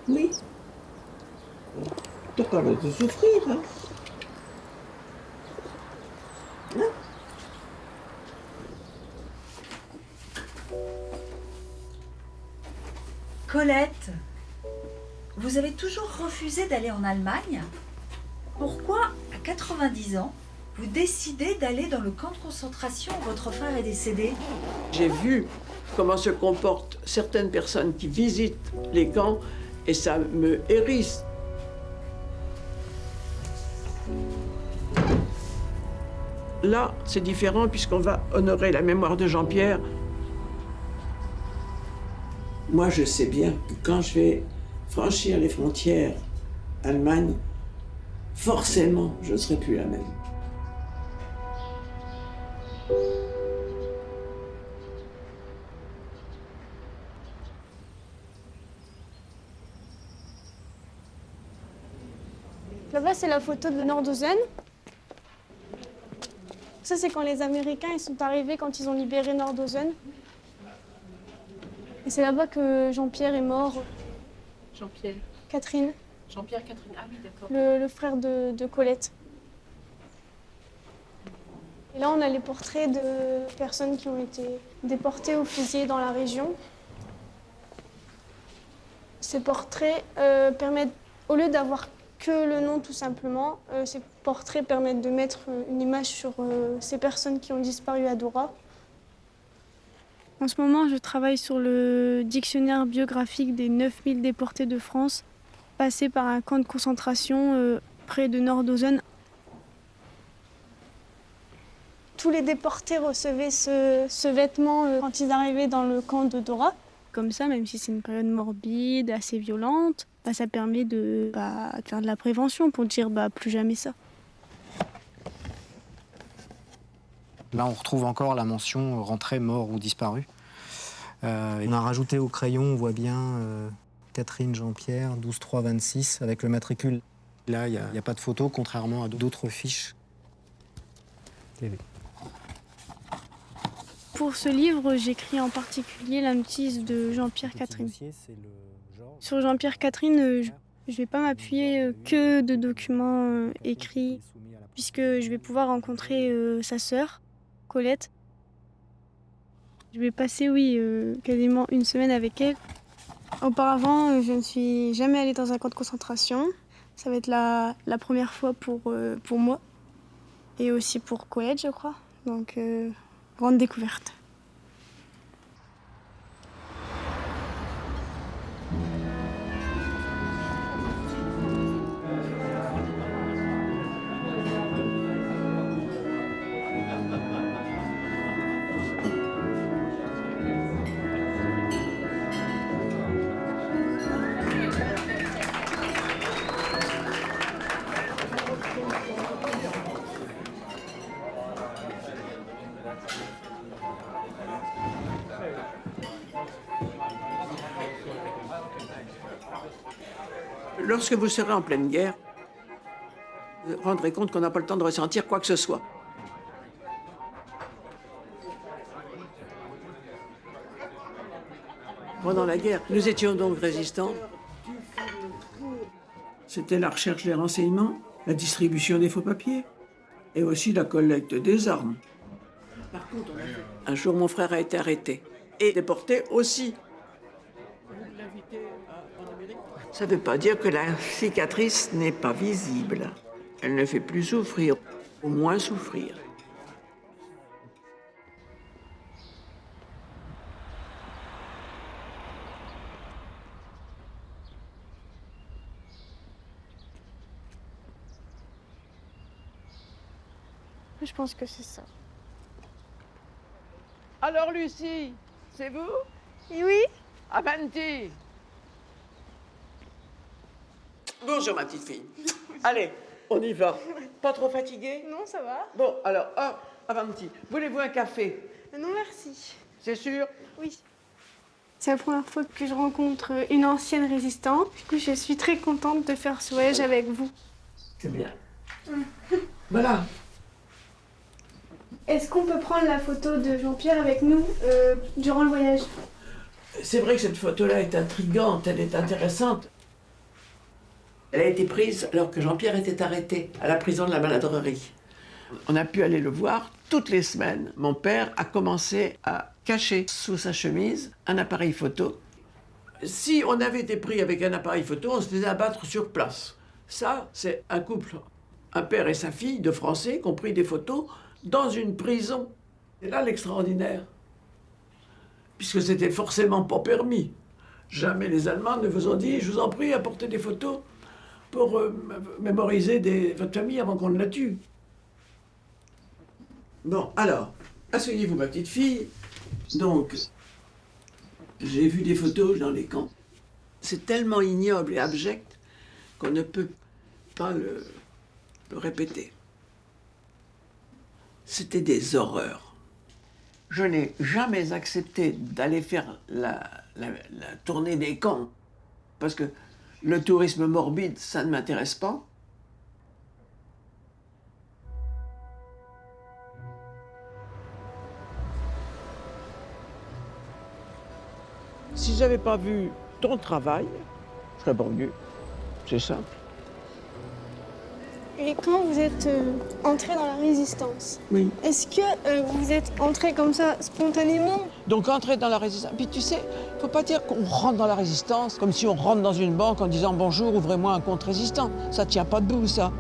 Oui. T'as pas l'air de souffrir, hein? Colette, vous avez toujours refusé d'aller en Allemagne. Pourquoi, à 90 ans, vous décidez d'aller dans le camp de concentration où votre frère est décédé? J'ai vu comment se comportent certaines personnes qui visitent les camps et ça me hérisse. Là, c'est différent puisqu'on va honorer la mémoire de Jean-Pierre. Moi, je sais bien que quand je vais franchir les frontières Allemagne, forcément, je ne serai plus la même. Là-bas, c'est la photo de Nordhausen. Ça, c'est quand les Américains ils sont arrivés, quand ils ont libéré Nordhausen. Et c'est là-bas que Jean-Pierre est mort. Jean-Pierre. Catherine. Jean-Pierre, Catherine. Ah oui, d'accord. Le frère de Colette. Et là, on a les portraits de personnes qui ont été déportées ou fusillées dans la région. Ces portraits permettent, au lieu d'avoir que le nom tout simplement, ces portraits permettent de mettre une image sur ces personnes qui ont disparu à Dora. En ce moment, je travaille sur le dictionnaire biographique des 9000 déportés de France, passés par un camp de concentration près de Nordhausen. Tous les déportés recevaient ce vêtement quand ils arrivaient dans le camp de Dora. Comme ça, même si c'est une période morbide, assez violente, ça permet de faire de la prévention pour dire plus jamais ça. Là, on retrouve encore la mention rentrée, mort ou disparu. On a rajouté au crayon, on voit bien Catherine Jean-Pierre, 12-3-26, avec le matricule. Là, il n'y a pas de photo, contrairement à d'autres fiches. TV. Pour ce livre, j'écris en particulier la notice de Jean-Pierre Catherine. Sur Jean-Pierre Catherine, je ne vais pas m'appuyer que de documents écrits, puisque je vais pouvoir rencontrer sa sœur, Colette. Je vais passer, quasiment une semaine avec elle. Auparavant, je ne suis jamais allée dans un camp de concentration. Ça va être la première fois pour moi, et aussi pour Colette, je crois. Donc, grande découverte. Lorsque vous serez en pleine guerre, vous vous rendrez compte qu'on n'a pas le temps de ressentir quoi que ce soit. Pendant la guerre, nous étions donc résistants. C'était la recherche des renseignements, la distribution des faux papiers et aussi la collecte des armes. Par contre, un jour, mon frère a été arrêté et déporté aussi. Ça ne veut pas dire que la cicatrice n'est pas visible. Elle ne fait plus souffrir, au moins souffrir. Je pense que c'est ça. Alors Lucie, c'est vous? Oui. Avanti. Bonjour ma petite fille. Allez, on y va. Pas trop fatiguée? Non, ça va. Bon, alors, avanti. Voulez-vous un café? Non, merci. C'est sûr? Oui. C'est la première fois que je rencontre une ancienne résistante. Du coup, je suis très contente de faire ce voyage avec vous. C'est bien. Voilà. Est-ce qu'on peut prendre la photo de Jean-Pierre avec nous durant le voyage? C'est vrai que cette photo-là est intrigante, elle est intéressante. Elle a été prise alors que Jean-Pierre était arrêté à la prison de la Maladrerie. On a pu aller le voir toutes les semaines. Mon père a commencé à cacher sous sa chemise un appareil photo. Si on avait été pris avec un appareil photo, on se faisait abattre sur place. Ça, c'est un couple, un père et sa fille de Français qui ont pris des photos dans une prison. C'est là l'extraordinaire. Puisque c'était forcément pas permis. Jamais les Allemands ne vous ont dit, je vous en prie, apportez des photos pour mémoriser votre famille avant qu'on ne la tue. Bon, alors, asseyez-vous, ma petite fille. Donc, j'ai vu des photos dans les camps. C'est tellement ignoble et abject qu'on ne peut pas le répéter. C'était des horreurs. Je n'ai jamais accepté d'aller faire la tournée des camps, parce que le tourisme morbide, ça ne m'intéresse pas. Si j'avais pas vu ton travail, je serais pas venu. C'est simple. Et quand vous êtes entré dans la résistance, oui. Est-ce que vous êtes entré comme ça spontanément? Donc entrer dans la résistance. Puis tu sais, faut pas dire qu'on rentre dans la résistance comme si on rentre dans une banque en disant bonjour, ouvrez-moi un compte résistant. Ça tient pas debout, ça.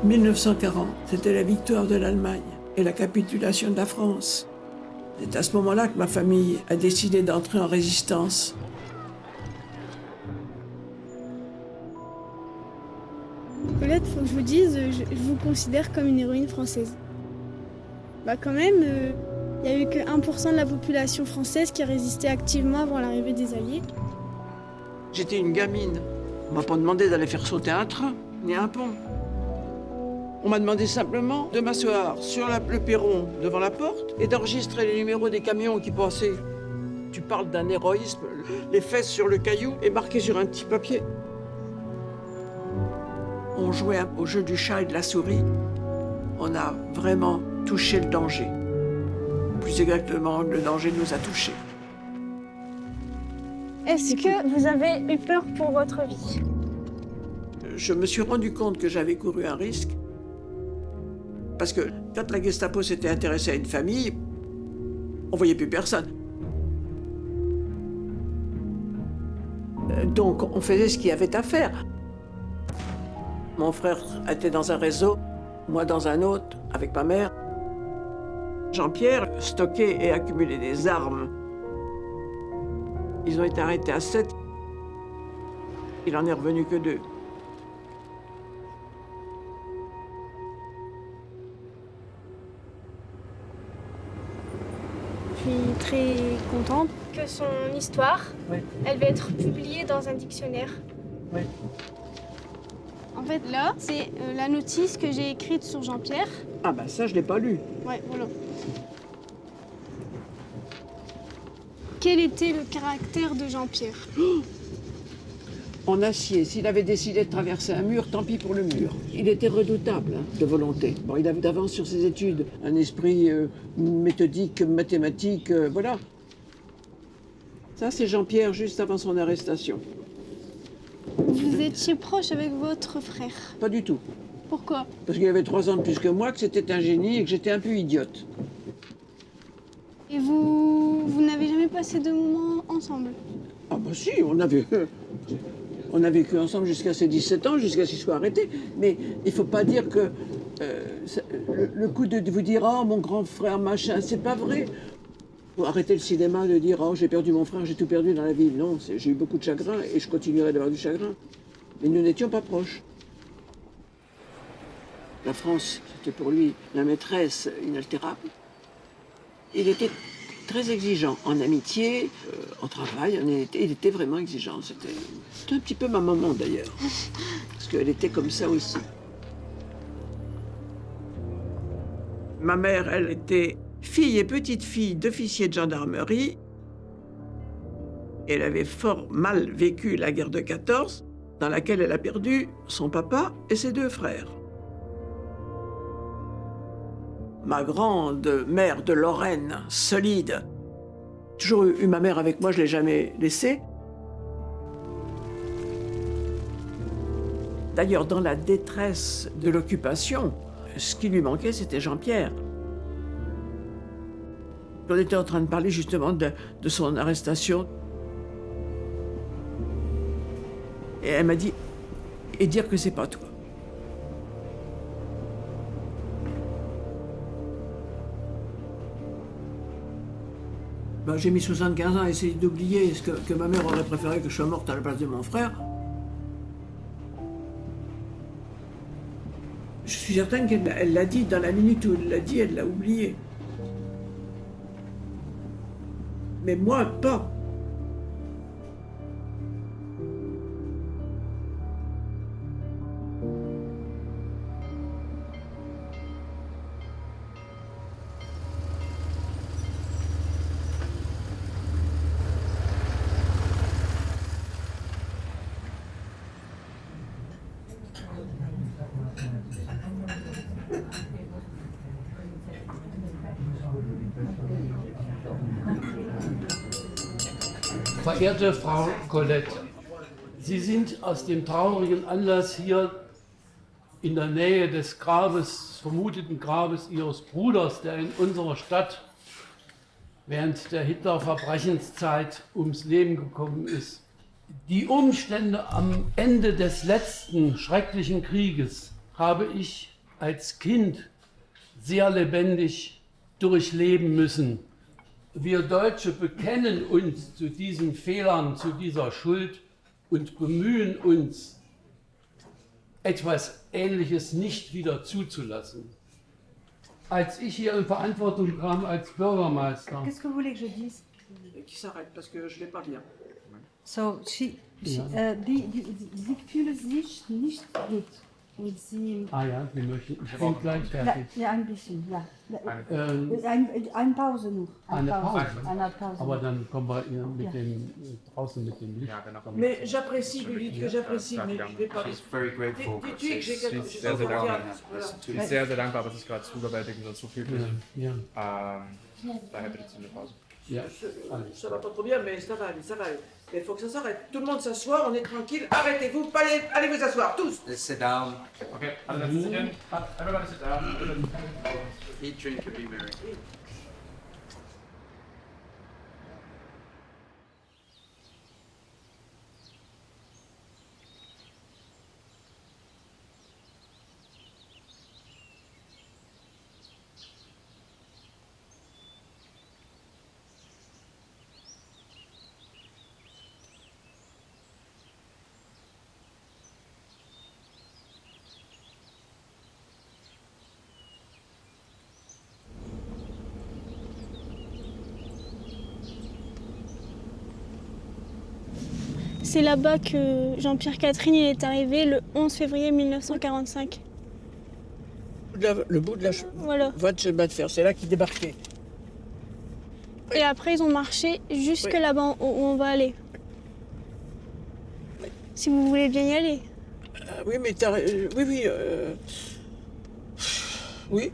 1940, c'était la victoire de l'Allemagne et la capitulation de la France. C'est à ce moment-là que ma famille a décidé d'entrer en résistance. Colette, faut que je vous dise, je vous considère comme une héroïne française. Bah quand même, il n'y a eu que 1% de la population française qui a résisté activement avant l'arrivée des Alliés. J'étais une gamine. On m'a pas demandé d'aller faire sauter un train, ni un pont. On m'a demandé simplement de m'asseoir sur le perron devant la porte et d'enregistrer les numéros des camions qui passaient. Tu parles d'un héroïsme, les fesses sur le caillou et marqué sur un petit papier. On jouait au jeu du chat et de la souris. On a vraiment touché le danger. Plus exactement, le danger nous a touchés. Est-ce que vous avez eu peur pour votre vie? Je me suis rendu compte que j'avais couru un risque. Parce que quand la Gestapo s'était intéressée à une famille, on voyait plus personne. Donc on faisait ce qu'il y avait à faire. Mon frère était dans un réseau, moi dans un autre, avec ma mère. Jean-Pierre stockait et accumulait des armes. Ils ont été arrêtés à 7. Il en est revenu que 2. Je suis très contente que son histoire, elle va être publiée dans un dictionnaire. Oui. En fait, là, c'est la notice que j'ai écrite sur Jean-Pierre. Ah bah ça, je l'ai pas lu. Ouais, voilà. Quel était le caractère de Jean-Pierre? En acier, s'il avait décidé de traverser un mur, tant pis pour le mur. Il était redoutable de volonté. Bon, il avait d'avance sur ses études, un esprit méthodique, mathématique, voilà. Ça, c'est Jean-Pierre juste avant son arrestation. Vous étiez proche avec votre frère? Pas du tout. Pourquoi? Parce qu'il avait 3 ans de plus que moi, que c'était un génie et que j'étais un peu idiote. Et vous n'avez jamais passé de moments ensemble? Ah bah si, on a vécu ensemble jusqu'à ses 17 ans, jusqu'à ce qu'il soit arrêté. Mais il faut pas dire que le coup de vous dire « Oh, mon grand frère, machin », c'est pas vrai. Faut arrêter le cinéma de dire « Oh, j'ai perdu mon frère, j'ai tout perdu dans la vie ». Non, j'ai eu beaucoup de chagrin et je continuerai d'avoir du chagrin. Mais nous n'étions pas proches. La France, c'était pour lui la maîtresse inaltérable. Il était très exigeant en amitié, en travail, il était vraiment exigeant. C'était un petit peu ma maman d'ailleurs, parce qu'elle était comme ça aussi. Ma mère, elle était fille et petite-fille d'officier de gendarmerie. Elle avait fort mal vécu la guerre de 14, dans laquelle elle a perdu son papa et ses 2 frères. Ma grande mère de Lorraine, solide. Toujours eu ma mère avec moi, je ne l'ai jamais laissée. D'ailleurs, dans la détresse de l'occupation, ce qui lui manquait, c'était Jean-Pierre. On était en train de parler justement de son arrestation. Et elle m'a dit, et dire que c'est pas toi. Ben, j'ai mis 75 ans à essayer d'oublier ce que ma mère aurait préféré que je sois morte à la place de mon frère. Je suis certaine qu'elle l'a dit, dans la minute où elle l'a dit, elle l'a oublié. Mais moi, pas. Verehrte Frau Colette, Sie sind aus dem traurigen Anlass hier in der Nähe des Grabes, vermuteten Grabes Ihres Bruders, der in unserer Stadt während der Hitler-Verbrechenszeit ums Leben gekommen ist. Die Umstände am Ende des letzten schrecklichen Krieges habe ich als Kind sehr lebendig durchleben müssen. Wir Deutsche bekennen uns zu diesen Fehlern, zu dieser Schuld und bemühen uns, etwas Ähnliches nicht wieder zuzulassen. Als ich hier in Verantwortung kam als Bürgermeister. Qu'est-ce que vous voulez que je dise? Qui s'arrête parce que je vais pas bien. So, sie fühlen sich nicht gut. Und sie, Ah ja, Sie möchten, ich bin gleich fertig. ja, ein bisschen, ja. Eine Pause noch. Eine Pause. Eine Pause. Aber dann kommen wir hier mit dem, draußen mit dem Licht. Mais j'apprécie, lui dites que j'apprécie, mais je vais pas. She's very grateful. Dis-tu que j'ai quelque She's chose sehr, sehr à dire. dankbar. Sie ist sehr, sehr dankbar, aber es ist gerade zu überwältigend und zu viel für sie. Ja. Daher bittet sie eine Pause. Ja. Ça va pas trop bien, mais ça va aller, ça va aller. Mais il faut que ça s'arrête. Tout le monde s'assoit, on est tranquille. Arrêtez-vous, allez vous asseoir, tous. Let's sit down. Okay, alle setzen sich hin. Everybody sit down. Eat, drink, and be merry. C'est là-bas que Jean-Pierre Catherine il est arrivé le 11 février 1945. Le bout de la Voilà. voie de chemin de fer, c'est là qu'ils débarquaient. Et après, ils ont marché jusque là-bas où on va aller. Si vous voulez bien y aller. Oui, mais oui,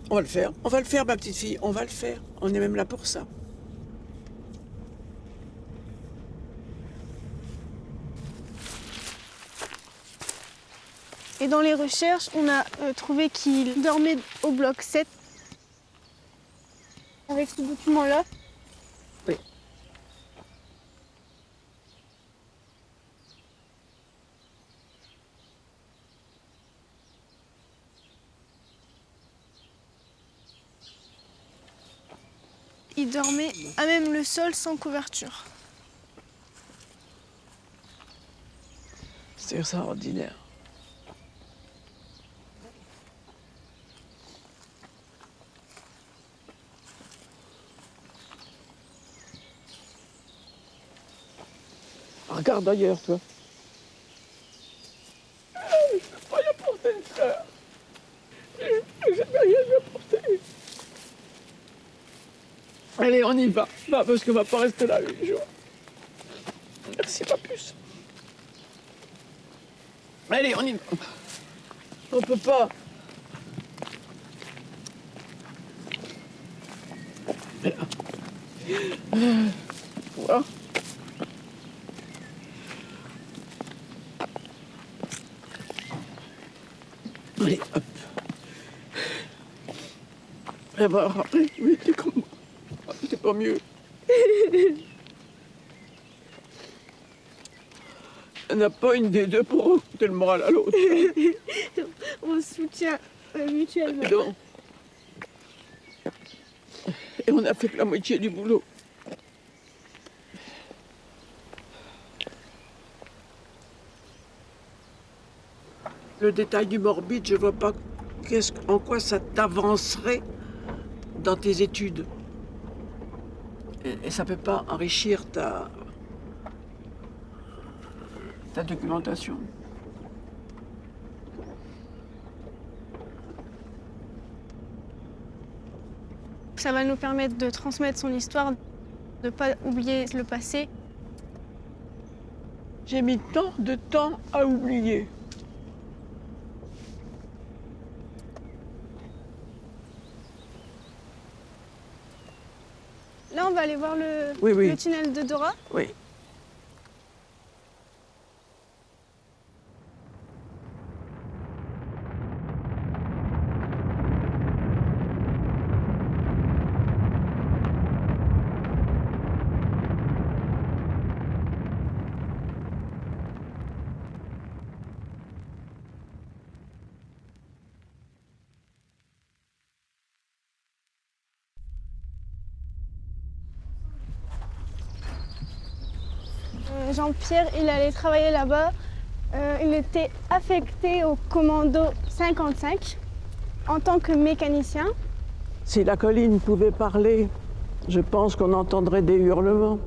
on va le faire. On va le faire, ma petite fille, on va le faire. On est même là pour ça. Et dans les recherches, on a trouvé qu'il dormait au bloc 7. Avec ce document-là. Oui. Il dormait à même le sol sans couverture. C'est extraordinaire. Regarde ailleurs, toi. Je ne peux pas y apporter une sœur. Je n'ai rien lui apporter. Allez, on y va. Va, parce qu'on ne va pas rester là 8 jours. Merci, Papus. Allez, on y va. On peut pas. Voilà. Allez, hop. Elle va rentrer, oui, t'es comme moi. T'es pas mieux. Il n'y en a pas une des deux pour remonter le moral à l'autre. On se soutient mutuellement. Non. Et on a fait que la moitié du boulot. Le détail du morbide, je vois pas en quoi ça t'avancerait dans tes études. Et ça peut pas enrichir ta documentation. Ça va nous permettre de transmettre son histoire, de ne pas oublier le passé. J'ai mis tant de temps à oublier. Là, on va aller voir le tunnel de Dora. Oui. Jean-Pierre, il allait travailler là-bas. Il était affecté au commando 55 en tant que mécanicien. Si la colline pouvait parler, je pense qu'on entendrait des hurlements.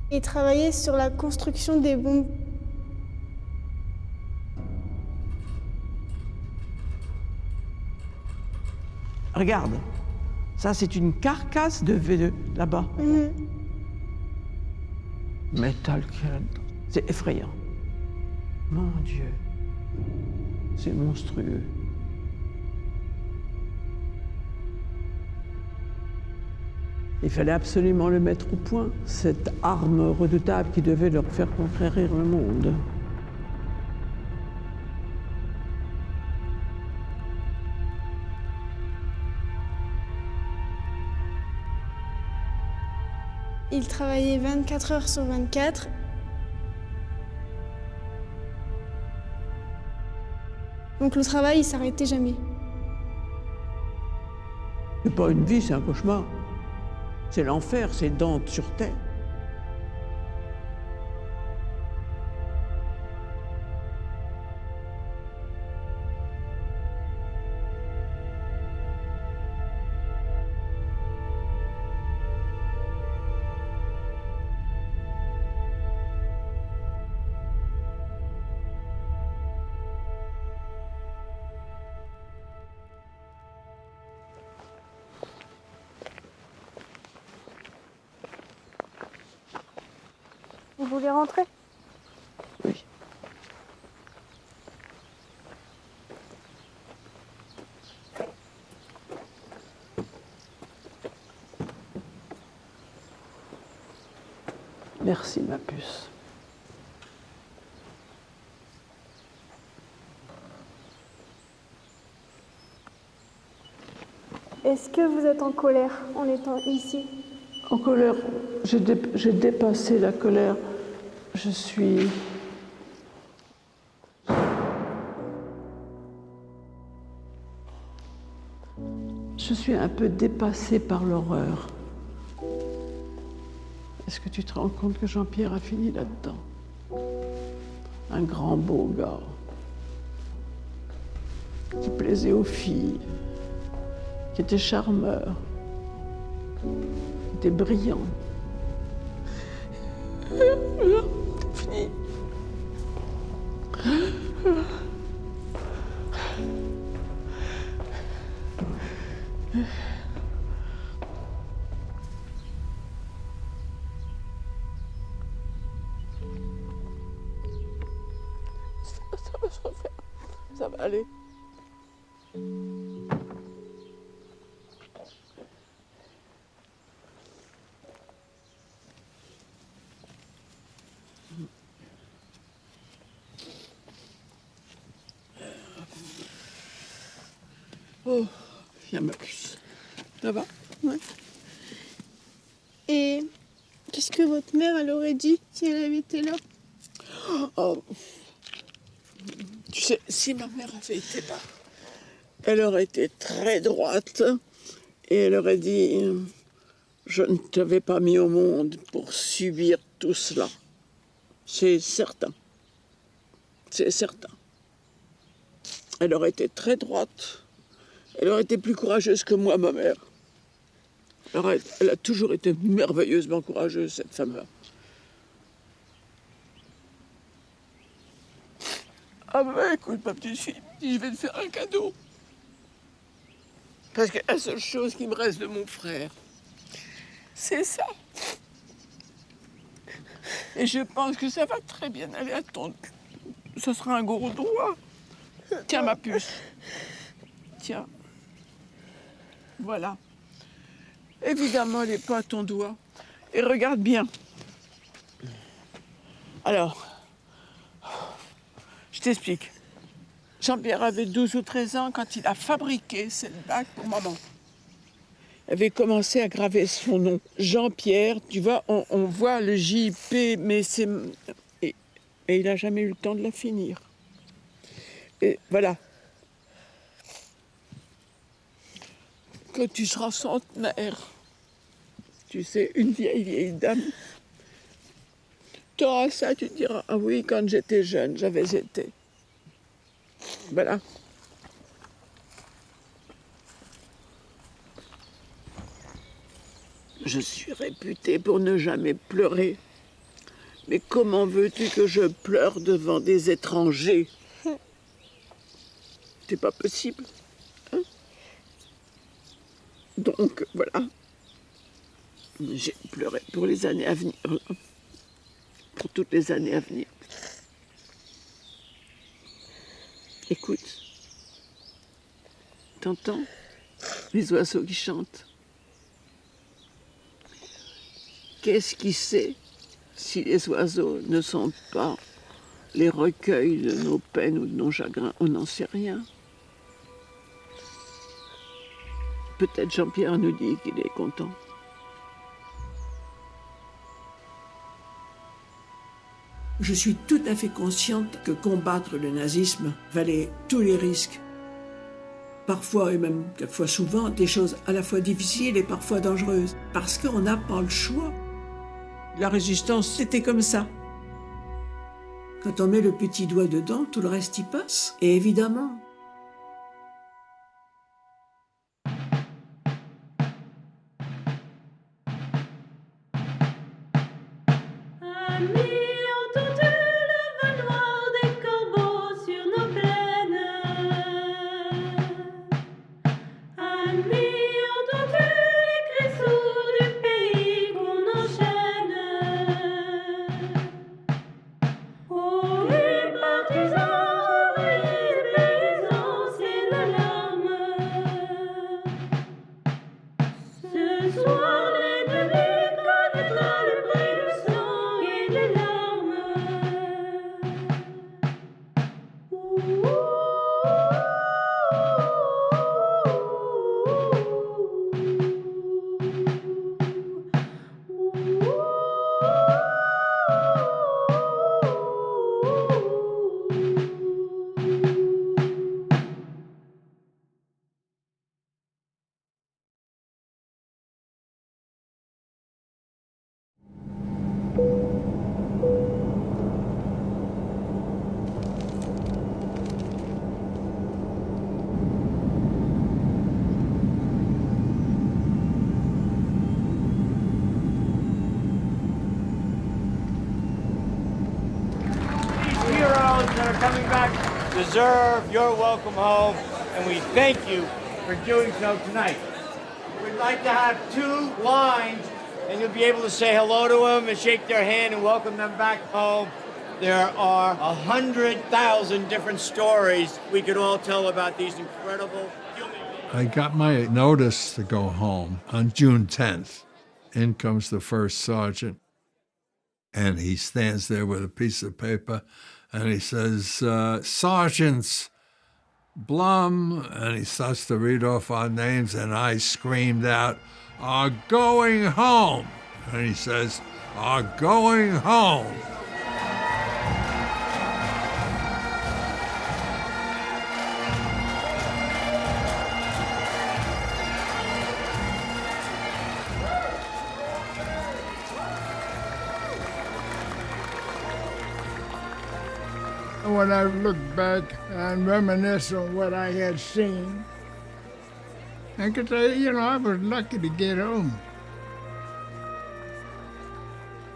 Il travaillait sur la construction des bombes. Regarde, ça c'est une carcasse de V2 là-bas. Metal Can. C'est effrayant. Mon Dieu, c'est monstrueux. Il fallait absolument le mettre au point, cette arme redoutable qui devait leur faire conquérir le monde. Il travaillait 24 heures sur 24. Donc le travail, il s'arrêtait jamais. C'est pas une vie, c'est un cauchemar. C'est l'enfer, c'est Dante sur terre. Vous voulez rentrer? Oui. Merci, ma puce. Est-ce que vous êtes en colère en étant ici? En colère, j'ai dépassé la colère. Je suis... Je suis un peu dépassée par l'horreur. Est-ce que tu te rends compte que Jean-Pierre a fini là-dedans? Un grand beau gars qui plaisait aux filles, qui était charmeur, qui était brillant. Fini. Ça va se refaire. Ça va aller. Oh, viens ma puce. Ça va? Ouais. Et qu'est-ce que votre mère, elle aurait dit si elle avait été là? Oh. Tu sais, si ma mère avait été là, elle aurait été très droite et elle aurait dit « Je ne t'avais pas mis au monde pour subir tout cela. » C'est certain. C'est certain. Elle aurait été très droite. Elle aurait été plus courageuse que moi, ma mère. Elle a toujours été merveilleusement courageuse, cette femme-là. Ah ben écoute, ma petite fille, je vais te faire un cadeau. Parce que la seule chose qui me reste de mon frère, c'est ça. Et je pense que ça va très bien aller à ton... Ce sera un gros doigt. Tiens, ma puce. Tiens. Voilà. Évidemment, elle n'est pas à ton doigt. Et regarde bien. Alors, je t'explique. Jean-Pierre avait 12 ou 13 ans quand il a fabriqué cette bague pour maman. Il avait commencé à graver son nom. Jean-Pierre, tu vois, on voit le JP, mais c'est... Et il n'a jamais eu le temps de la finir. Et voilà. Quand tu seras centenaire, tu sais, une vieille dame, tu auras ça, tu te diras, ah oui, quand j'étais jeune, j'avais été. Voilà. Je suis réputée pour ne jamais pleurer. Mais comment veux-tu que je pleure devant des étrangers? C'est pas possible. Hein? Donc, voilà. J'ai pleuré pour les années à venir. Pour toutes les années à venir. Écoute. T'entends les oiseaux qui chantent? Qu'est-ce qui sait si les oiseaux ne sont pas les recueils de nos peines ou de nos chagrins? On n'en sait rien. Peut-être Jean-Pierre nous dit qu'il est content. Je suis tout à fait consciente que combattre le nazisme valait tous les risques. Parfois, et même quelquefois souvent, des choses à la fois difficiles et parfois dangereuses. Parce qu'on n'a pas le choix. La résistance, c'était comme ça. Quand on met le petit doigt dedans, tout le reste y passe. Et évidemment, coming back deserve your welcome home, and we thank you for doing so tonight. We'd like to have 2 lines, and you'll be able to say hello to them and shake their hand and welcome them back home. There are 100,000 different stories we could all tell about these incredible human beings. I got my notice to go home on June 10th. In comes the first sergeant, and he stands there with a piece of paper, and he says, sergeants, Blum, and he starts to read off our names, and I screamed out, "Are going home." And he says, "Are going home." When I look back and reminisce on what I had seen, I could say, I was lucky to get home.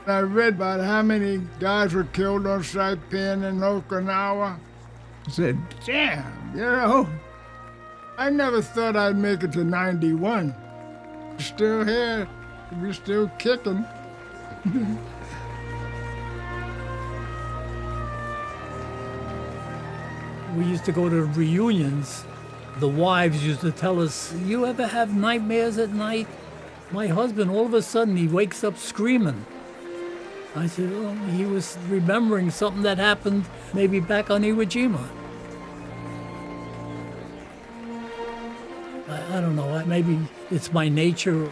I read about how many guys were killed on Saipan and Okinawa. I said, damn, I never thought I'd make it to 91. Still here, we're still kicking. We used to go to reunions. The wives used to tell us, "You ever have nightmares at night?" My husband, all of a sudden, he wakes up screaming. I said, "Oh, he was remembering something that happened maybe back on Iwo Jima." I don't know, maybe it's my nature.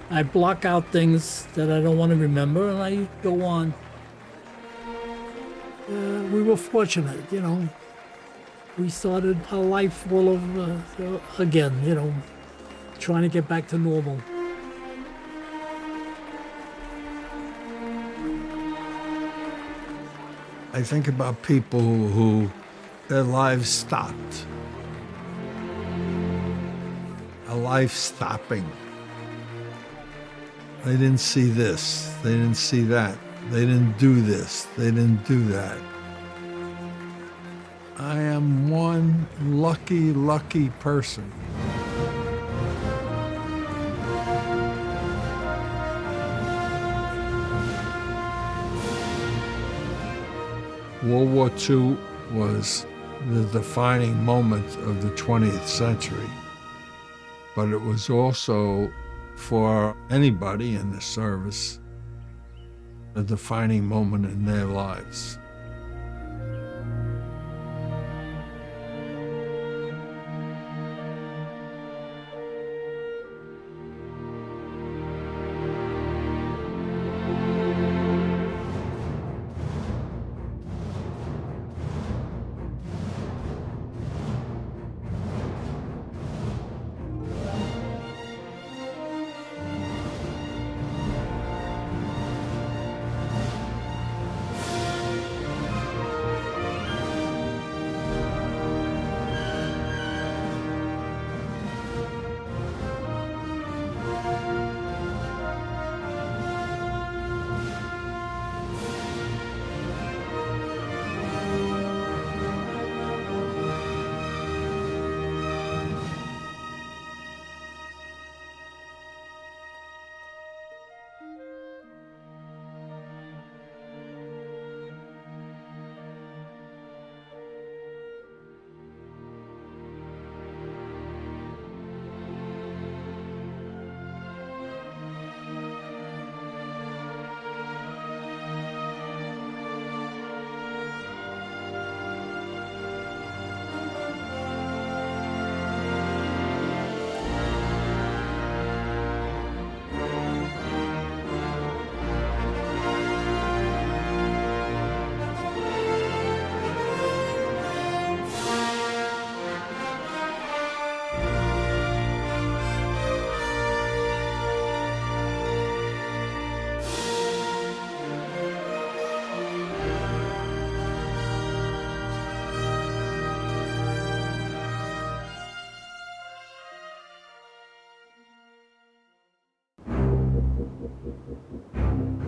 I block out things that I don't want to remember, and I go on. We were fortunate, We started a life full of, again, trying to get back to normal. I think about people who their lives stopped. A life stopping. They didn't see this, they didn't see that. They didn't do this, they didn't do that. I am one lucky, lucky person. World War II was the defining moment of the 20th century, but it was also, for anybody in the service, a defining moment in their lives.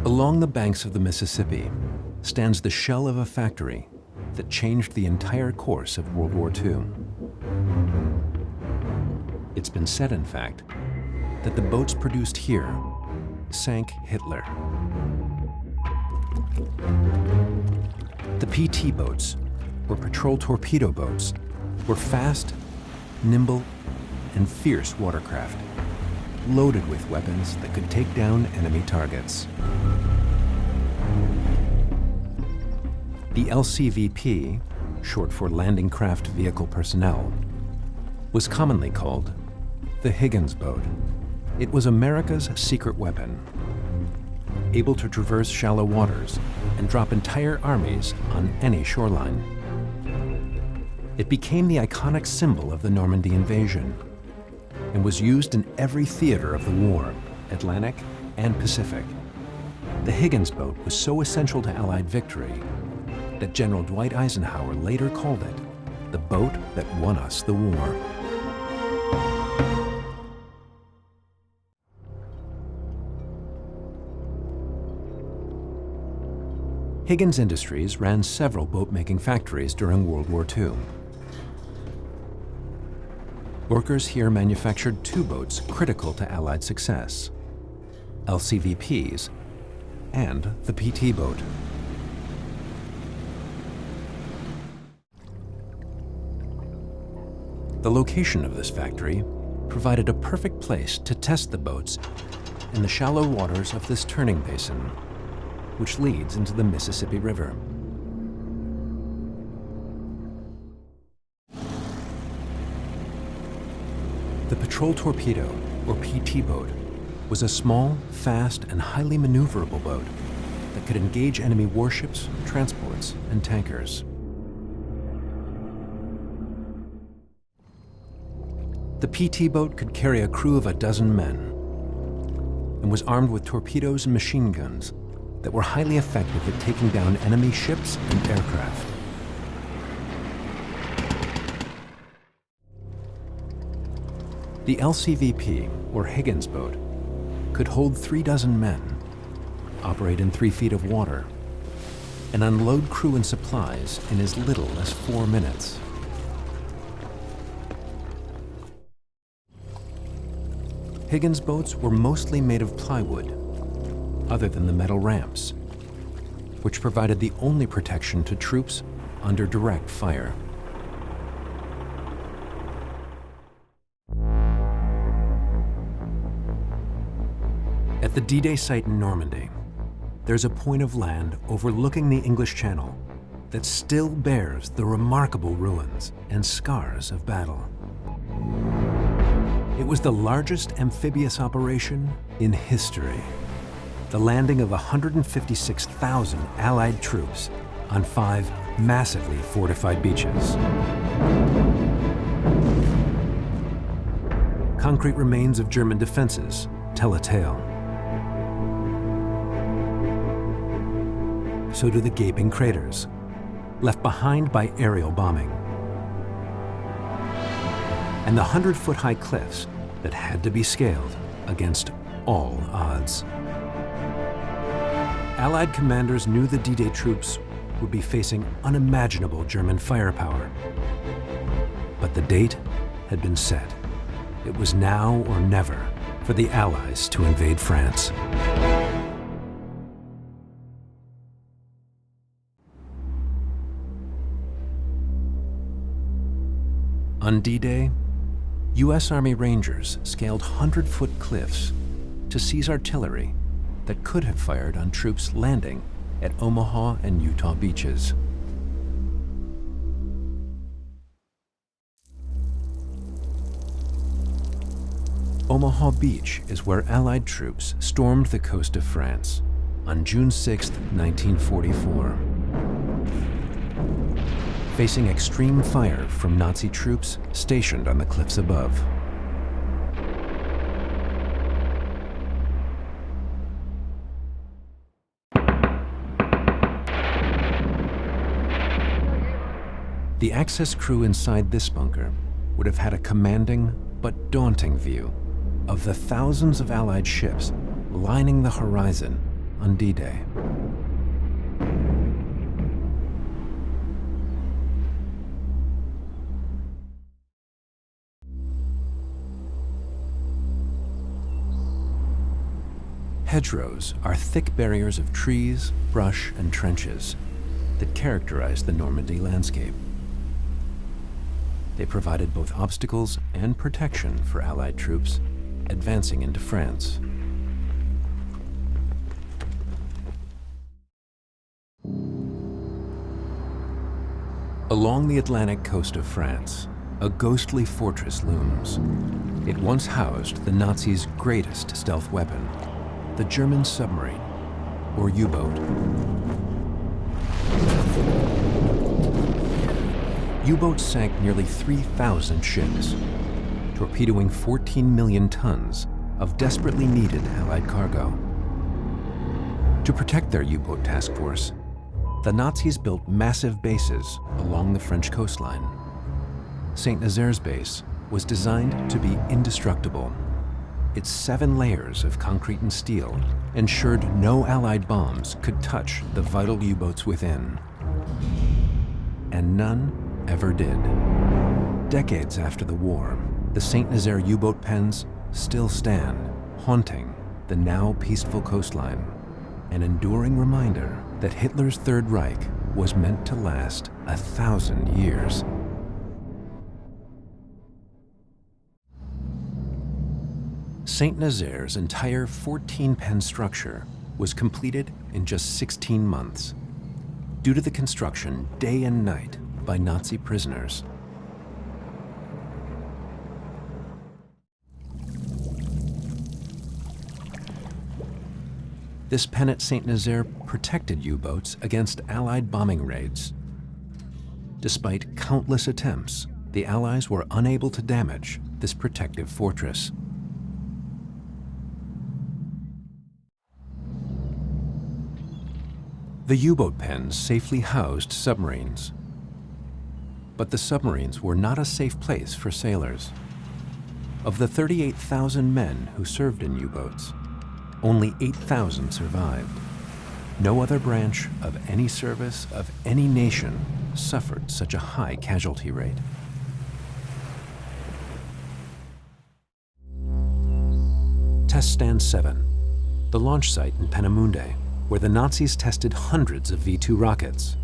Along the banks of the Mississippi stands the shell of a factory that changed the entire course of World War II. It's been said, in fact, that the boats produced here sank Hitler. The PT boats, or patrol torpedo boats, were fast, nimble, and fierce watercraft, loaded with weapons that could take down enemy targets. The LCVP, short for Landing Craft Vehicle Personnel, was commonly called the Higgins boat. It was America's secret weapon, able to traverse shallow waters and drop entire armies on any shoreline. It became the iconic symbol of the Normandy invasion and was used in every theater of the war, Atlantic and Pacific. The Higgins boat was so essential to Allied victory that General Dwight Eisenhower later called it the boat that won us the war. Higgins Industries ran several boat-making factories during World War II. Workers here manufactured two boats critical to Allied success: LCVPs and the PT boat. The location of this factory provided a perfect place to test the boats in the shallow waters of this turning basin, which leads into the Mississippi River. The Patrol Torpedo, or PT boat, was a small, fast, and highly maneuverable boat that could engage enemy warships, transports, and tankers. The PT boat could carry a crew of 12 men and was armed with torpedoes and machine guns that were highly effective at taking down enemy ships and aircraft. The LCVP, or Higgins boat, could hold 36 men, operate in 3 feet of water, and unload crew and supplies in as little as 4 minutes. Higgins boats were mostly made of plywood, other than the metal ramps, which provided the only protection to troops under direct fire. At the D-Day site in Normandy, there's a point of land overlooking the English Channel that still bears the remarkable ruins and scars of battle. It was the largest amphibious operation in history. The landing of 156,000 Allied troops on 5 massively fortified beaches. Concrete remains of German defenses tell a tale. So do the gaping craters, left behind by aerial bombing. And the 100-foot-high cliffs that had to be scaled against all odds. Allied commanders knew the D-Day troops would be facing unimaginable German firepower. But the date had been set. It was now or never for the Allies to invade France. On D-Day, U.S. Army Rangers scaled 100-foot cliffs to seize artillery that could have fired on troops landing at Omaha and Utah beaches. Omaha Beach is where Allied troops stormed the coast of France on June 6, 1944. Facing extreme fire from Nazi troops stationed on the cliffs above. The access crew inside this bunker would have had a commanding but daunting view of the thousands of Allied ships lining the horizon on D-Day. Hedgerows are thick barriers of trees, brush, and trenches that characterize the Normandy landscape. They provided both obstacles and protection for Allied troops advancing into France. Along the Atlantic coast of France, a ghostly fortress looms. It once housed the Nazis' greatest stealth weapon, the German submarine, or U-boat. U-boats sank nearly 3,000 ships, torpedoing 14 million tons of desperately needed Allied cargo. To protect their U-boat task force, the Nazis built massive bases along the French coastline. Saint-Nazaire's base was designed to be indestructible. Its 7 layers of concrete and steel ensured no Allied bombs could touch the vital U-boats within. And none ever did. Decades after the war, the Saint-Nazaire U-boat pens still stand, haunting the now peaceful coastline, an enduring reminder that Hitler's Third Reich was meant to last 1,000 years. Saint-Nazaire's entire 14-pen structure was completed in just 16 months, due to the construction day and night by Nazi prisoners. This pen at Saint-Nazaire protected U-boats against Allied bombing raids. Despite countless attempts, the Allies were unable to damage this protective fortress. The U-boat pens safely housed submarines. But the submarines were not a safe place for sailors. Of the 38,000 men who served in U-boats, only 8,000 survived. No other branch of any service of any nation suffered such a high casualty rate. Test Stand 7, the launch site in Peenemünde, where the Nazis tested hundreds of V-2 rockets.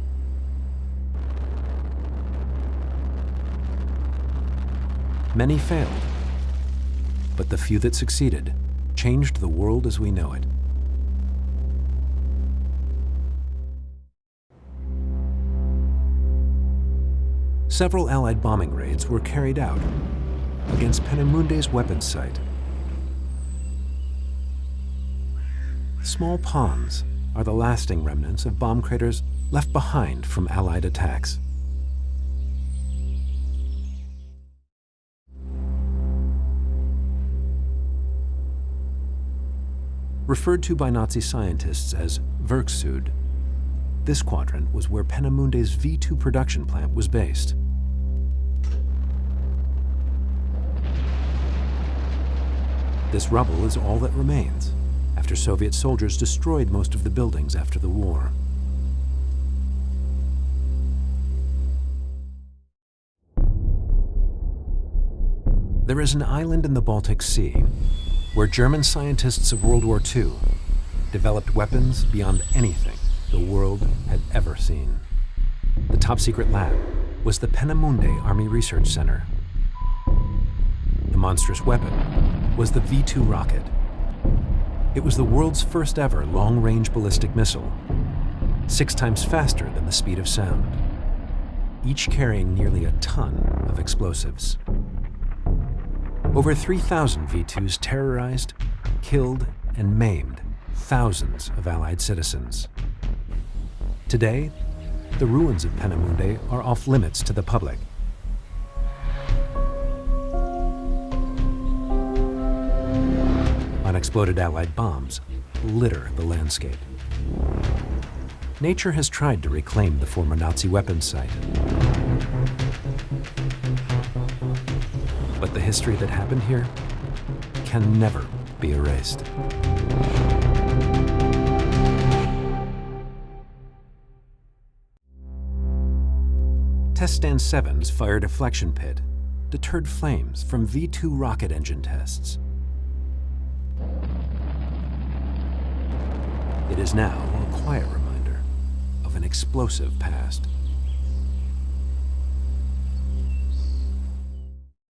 Many failed, but the few that succeeded changed the world as we know it. Several Allied bombing raids were carried out against Peenemunde's weapons site. Small ponds are the lasting remnants of bomb craters left behind from Allied attacks. Referred to by Nazi scientists as Werkssud, this quadrant was where Peenemunde's V-2 production plant was based. This rubble is all that remains after Soviet soldiers destroyed most of the buildings after the war. There is an island in the Baltic Sea where German scientists of World War II developed weapons beyond anything the world had ever seen. The top-secret lab was the Peenemunde Army Research Center. The monstrous weapon was the V-2 rocket. It was the world's first ever long-range ballistic missile, 6 times faster than the speed of sound, each carrying nearly a ton of explosives. Over 3,000 V-2s terrorized, killed, and maimed thousands of Allied citizens. Today, the ruins of Peenemunde are off limits to the public. Unexploded Allied bombs litter the landscape. Nature has tried to reclaim the former Nazi weapons site. But the history that happened here can never be erased. Test Stand 7's fire deflection pit deterred flames from V-2 rocket engine tests. It is now a quiet reminder of an explosive past.